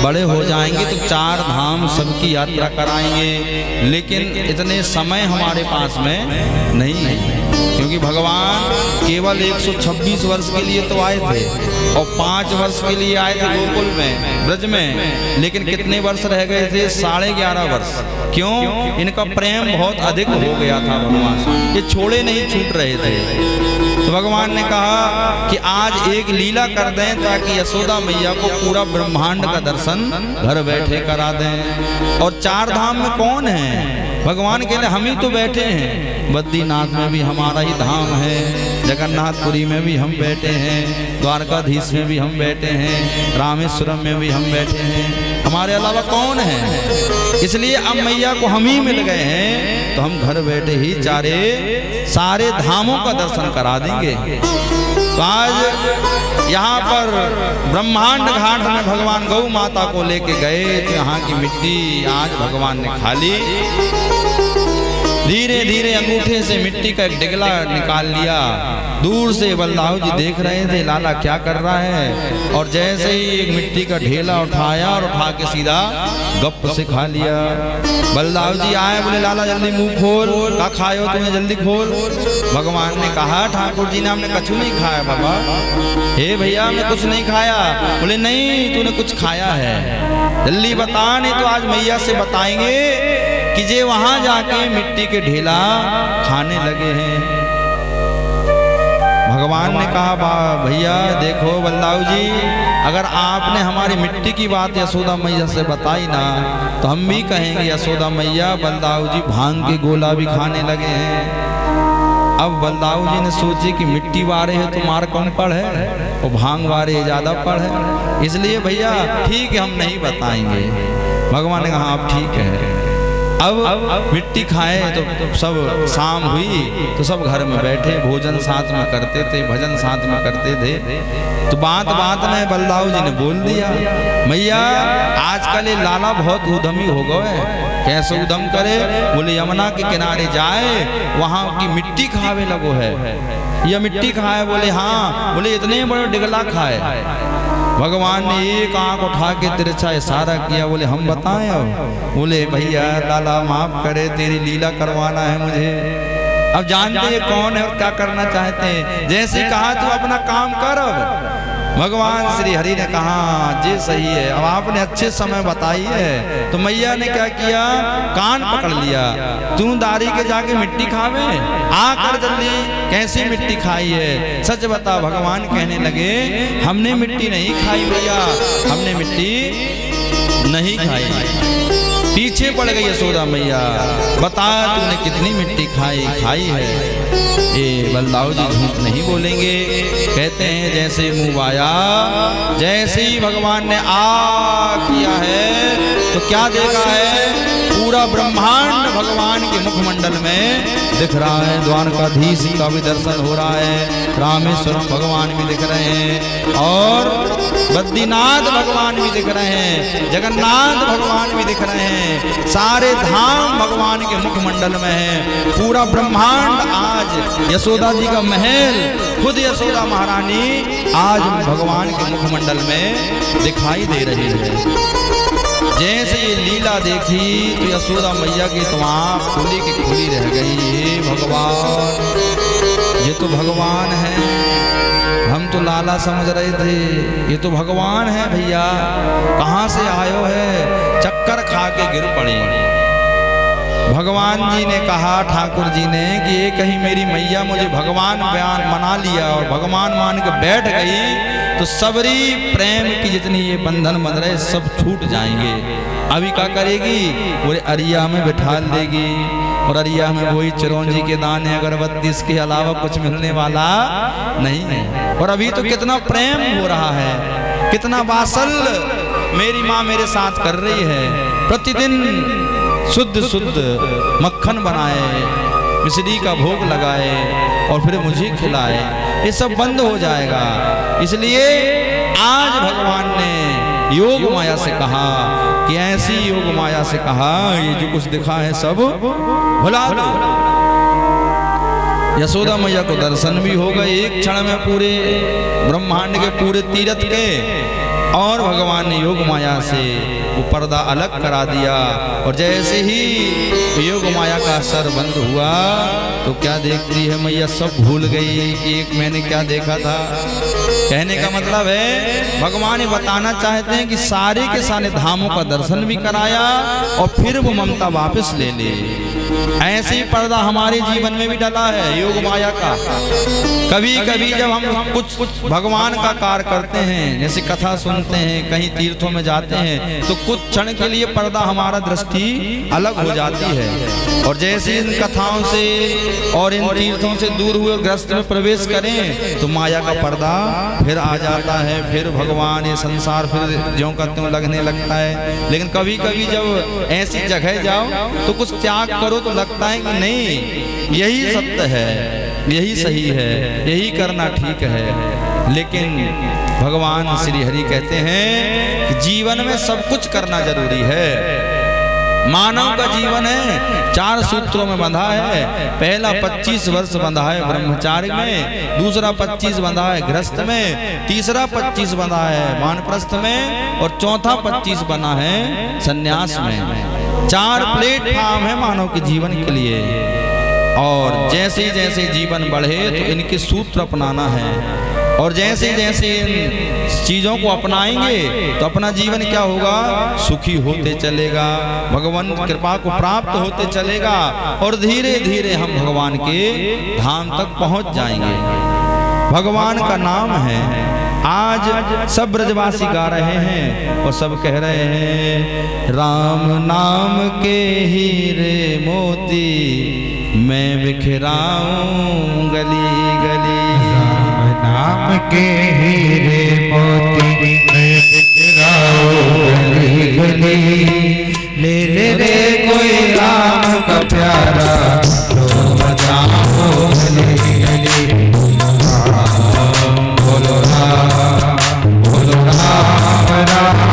बड़े हो जाएंगे तो 4 धाम सबकी यात्रा कराएंगे, लेकिन इतने समय हमारे पास में नहीं है, क्योंकि भगवान केवल 126 वर्ष के लिए तो आए थे और 5 वर्ष के लिए आए थे गोकुल में ब्रज में, लेकिन कितने वर्ष रह गए थे, 11.5 वर्ष। क्यों? इनका प्रेम बहुत अधिक हो गया था भगवान, ये छोड़े नहीं छूट रहे थे। तो भगवान ने कहा कि आज एक लीला कर दें ताकि यशोदा मैया को पूरा ब्रह्मांड का दर्शन घर बैठे करा दें। और 4 धाम में कौन है? भगवान कहले हम ही तो बैठे हैं, बद्रीनाथ में भी हमारा ही धाम है, जगन्नाथपुरी में भी हम बैठे हैं, द्वारकाधीश में भी हम बैठे हैं, रामेश्वरम में भी हम बैठे हैं, हमारे अलावा कौन है। इसलिए अब मैया को हम ही मिल गए हैं तो हम घर बैठे ही सारे धामों का दर्शन करा देंगे। तो आज यहाँ पर ब्रह्मांड घाट में भगवान गौ माता को लेके गए तो यहाँ की मिट्टी आज भगवान ने खा ली। धीरे धीरे अंगूठे से मिट्टी का एक डिगला निकाल लिया। दूर से बलदाऊ जी देख रहे थे लाला क्या कर रहा है, और जैसे ही एक मिट्टी का ढेला उठाया और उठा के सीधा गप से खा लिया। बलदाऊ जी आए, बोले लाला जल्दी मुंह खोल, क्या खायो तुम्हें, जल्दी खोल। भगवान ने कहा ठाकुर जी ने हमने कछु नहीं खाया बाबा। हे भैया मैं कुछ नहीं खाया। बोले नहीं तूने कुछ खाया है, जल्दी बता, नहीं तो आज मैया से बताएंगे कि जे वहां जाके मिट्टी के ढेला खाने लगे हैं। भगवान ने कहा भैया देखो बलदाऊ जी, अगर आपने हमारी मिट्टी की बात यशोदा मैया से बताई ना तो हम भी कहेंगे यशोदा मैया बलदाऊ जी भांग के गोला भी खाने लगे हैं। अब बलदाऊ जी ने सोची कि मिट्टी वारे है तो मार कम पड़ है और भांग वारे ज्यादा पड़ है, इसलिए भैया ठीक है हम नहीं बताएंगे। भगवान ने कहा आप ठीक है। अब मिट्टी खाए तो सब शाम हुई तो सब घर में बैठे, भोजन साथ में करते थे, भजन साथ में करते थे। तो बात में बलदाऊ जी ने बोल दिया मैया आजकल ये लाला बहुत उद्यमी हो गए। कैसे उद्यम करे? बोले यमुना के किनारे जाए वहां की मिट्टी खावे लगो है। यह मिट्टी खाए? बोले हाँ। बोले इतने बड़े डिगला खाए। भगवान ने एक आंख उठा के तिरछा इशारा किया, बोले हम बताएं अब? बोले भैया लाला माफ करे, तेरी लीला करवाना है मुझे। अब जानते हैं कौन है और क्या करना चाहते हैं, जैसे कहा तू अपना काम कर। अब भगवान श्री हरि ने कहा जी सही है, अब आपने अच्छे समय बताई है। तो मैया ने क्या किया, कान पकड़ लिया, तू दारी के जाके मिट्टी खावे, आकर जल्दी कैसी मिट्टी खाई है, सच बता। भगवान कहने लगे हमने मिट्टी नहीं खाई भैया, हमने मिट्टी नहीं खाई। पीछे पड़ गई यशोदा मैया, बता तूने कितनी मिट्टी खाई है। ये बलदाऊ जी झूठ नहीं बोलेंगे, कहते हैं जैसे मुंह आया, जैसे ही भगवान ने आ किया है तो क्या देखा है, पूरा ब्रह्मांड भगवान के मुखमंडल में दिख रहा है। द्वारकाधीश का भी दर्शन हो रहा है, रामेश्वरम भगवान भी दिख रहे हैं, और बद्रीनाथ भगवान भी दिख रहे हैं, जगन्नाथ भगवान भी दिख रहे हैं, सारे धाम भगवान के मुखमंडल में है। पूरा ब्रह्मांड आज यशोदा जी का महल, खुद यशोदा महारानी आज भगवान के मुखमंडल में दिखाई दे रही है। जैसे ये लीला देखी तो यशोदा मैया की तो आँख खुली की खुली रह गई। हे भगवान, ये तो भगवान है, हम तो लाला समझ रहे थे, ये तो भगवान है भैया, कहाँ से आयो है? चक्कर खा के गिर पड़ी। भगवान जी ने कहा ठाकुर जी ने कि ये कहीं मेरी मैया मुझे भगवान बयान मना लिया और भगवान मान के बैठ गई तो सबरी प्रेम की जितनी ये बंधन बंध रहे सब छूट जाएंगे। अभी क्या करेगी? वो अरिया में बिठा देगी, और अरिया में वही चिरौंजी के दाने अगरबत्ती, इसके अलावा कुछ मिलने वाला नहीं है। और अभी तो कितना प्रेम हो रहा है, कितना वात्सल्य मेरी माँ मेरे साथ कर रही है। प्रतिदिन शुद्ध मक्खन बनाए, मिश्री का भोग लगाए और फिर मुझे खिलाए, ये सब बंद हो जाएगा। इसलिए आज भगवान ने योग माया से कहा कि ऐसी योग माया से कहा ये जो कुछ दिखा है सब भुला दो। यशोदा मैया को दर्शन भी हो गए एक क्षण में, पूरे ब्रह्मांड के पूरे तीर्थ के, और भगवान ने योग माया से वो पर्दा अलग करा दिया। और जैसे ही योग माया का असर बंद हुआ तो क्या देखती है मैया, सब भूल गई कि एक मैंने क्या देखा था। कहने का मतलब है भगवान ये बताना चाहते हैं कि सारे के सारे धामों का दर्शन भी कराया और फिर वो ममता वापस ले ले। ऐसे ही पर्दा हमारे जीवन में भी डला है योग माया का। कभी कभी जब हम कुछ भगवान का कार्य करते हैं, जैसे कथा सुनते हैं, कहीं तीर्थों में जाते हैं, तो कुछ क्षण के लिए पर्दा हमारा दृष्टि अलग हो जाती है। और जैसे इन कथाओं से और इन तीर्थों से दूर हुए ग्रस्त में प्रवेश करें तो माया का पर्दा फिर आ जाता है, फिर भगवान ये संसार फिर ज्यों का त्यों लगने लगता है। लेकिन कभी कभी जब ऐसी जगह जाओ तो कुछ त्याग करो तो लगता है कि नहीं, यही सत्य है, यही सही है, यही करना ठीक है। लेकिन भगवान श्री हरि कहते हैं कि जीवन में सब कुछ करना जरूरी है। मानव का जीवन है 4 सूत्रों में बंधा है। पहला 25 वर्ष बंधा है ब्रह्मचार्य में, दूसरा 25 बंधा है गृहस्थ में, तीसरा 25 बंधा है वानप्रस्थ में, और चौथा 25 बना है सन्यास में। 4 प्लेटफॉर्म है मानव के जीवन के लिए। और जैसे जैसे जीवन बढ़े तो इनके सूत्र अपनाना है, और जैसे जैसे इन चीजों को अपनाएंगे तो अपना जीवन क्या होगा, सुखी होते चलेगा, भगवान की कृपा को प्राप्त होते चलेगा, और धीरे धीरे हम भगवान के धाम तक पहुंच जाएंगे। भगवान का नाम है। आज सब ब्रजवासी गा रहे हैं और सब कह रहे हैं, राम नाम के हीरे मोती मैं बिखराऊं गली गली। नाम के हीरे मोती मैं बिखराऊं गली गली। ले ले रे कोई राम का प्यारा तो बजाओ गली गली। बोलो राम बोलो राम राम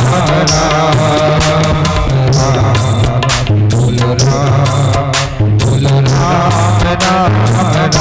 राम बोलो राम बोलो राम राम राम।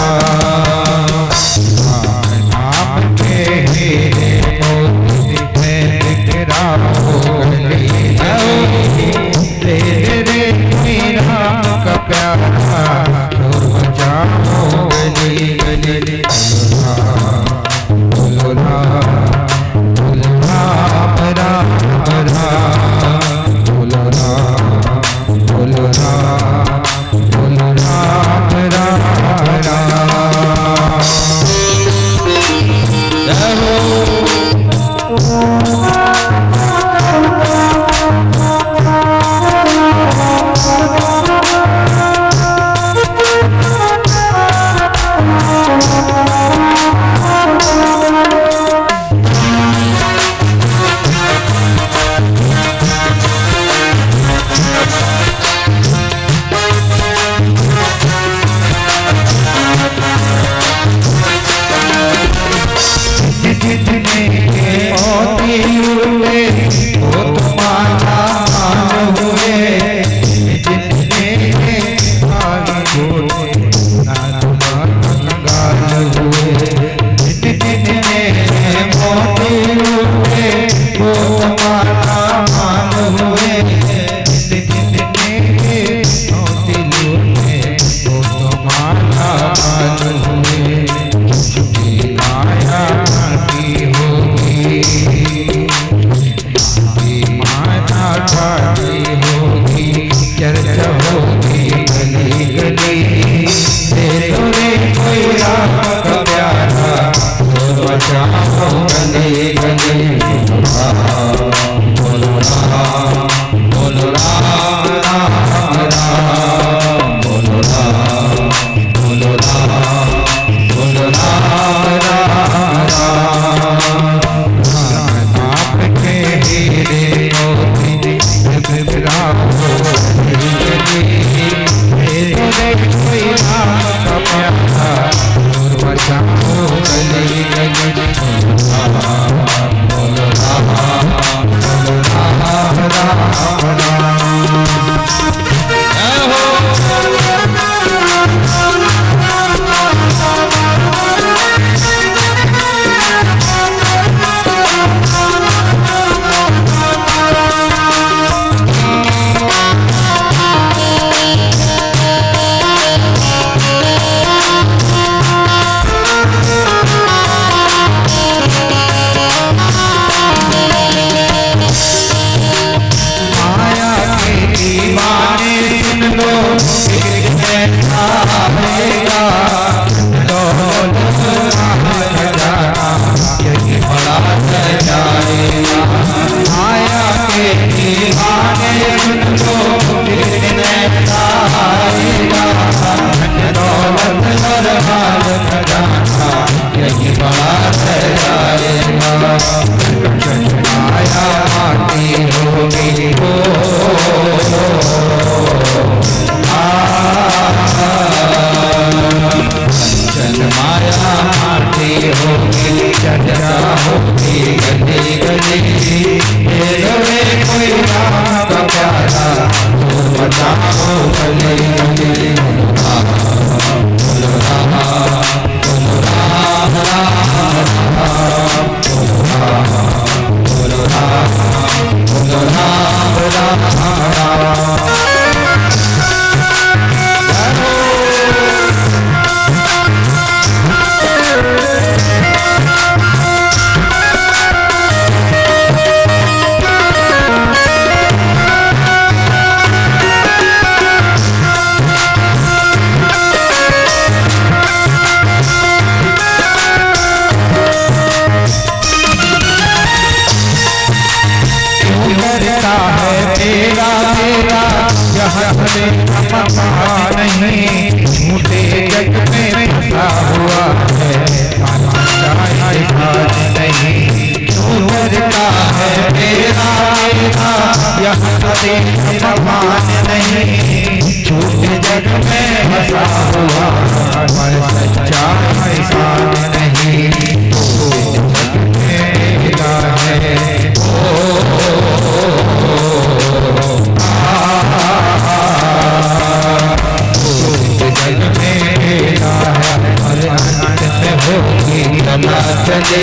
कंचन माया माटी होगी चर्चा होगी गली गली कोई राम का प्यारा तो बताओ गली गली नहीं झूठे जग में फंसा हुआ है नहीं क्यों डरता है तेरा यह कदे समान नहीं झूठे जग में फंसा हुआ सच्चा इंसान नहीं जग में है चले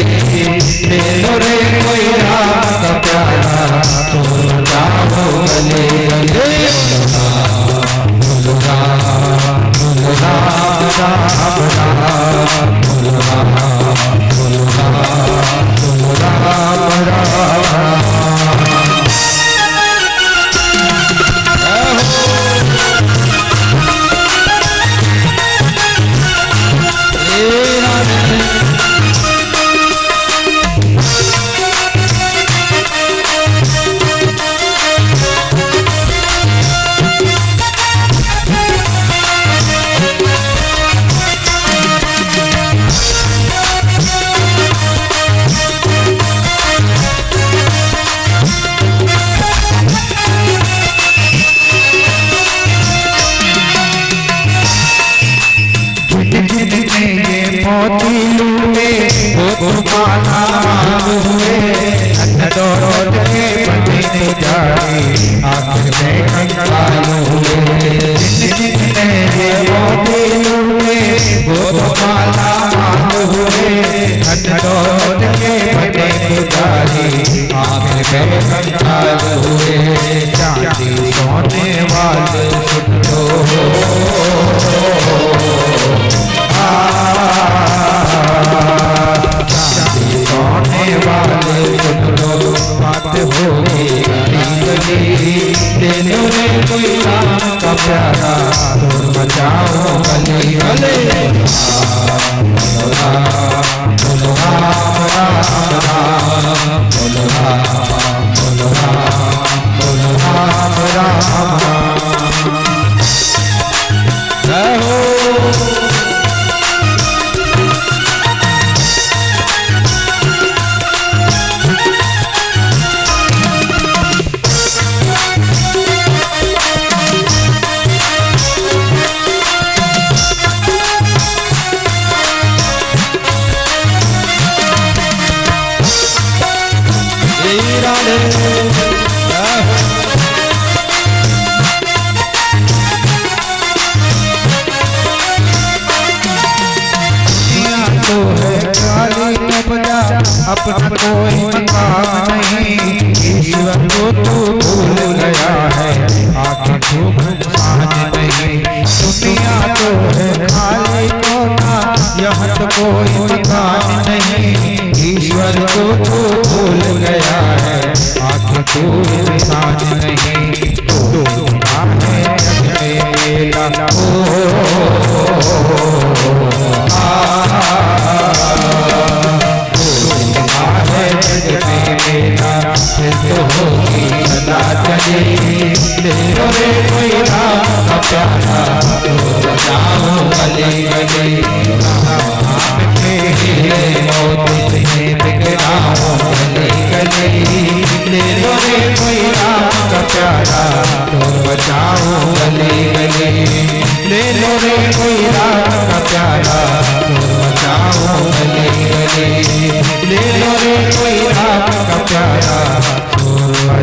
रे कोई राम का प्यारा तो जाओ गले गले अपना कोई मकाम नहीं ईश्वर को तू भूल गया है आखिर भूख सांझ नहीं दुनिया तो है खाली कोना यहाँ तो कोई मकान नहीं ईश्वर को तू भूल गया है आखिर कोई सांझ नहीं तू है जग मेरा तो होगी सदा चली रे कोई राम का प्यारा तो जाओ गले गले मौत से बिगड़ाओ गले गले रे कोई राम प्यारा चोर बचाओ गली गली। ले लो रे कोई राम का प्यारा चोर बचाओ गली गली। ले लो रे कोई राम का प्यारा चोर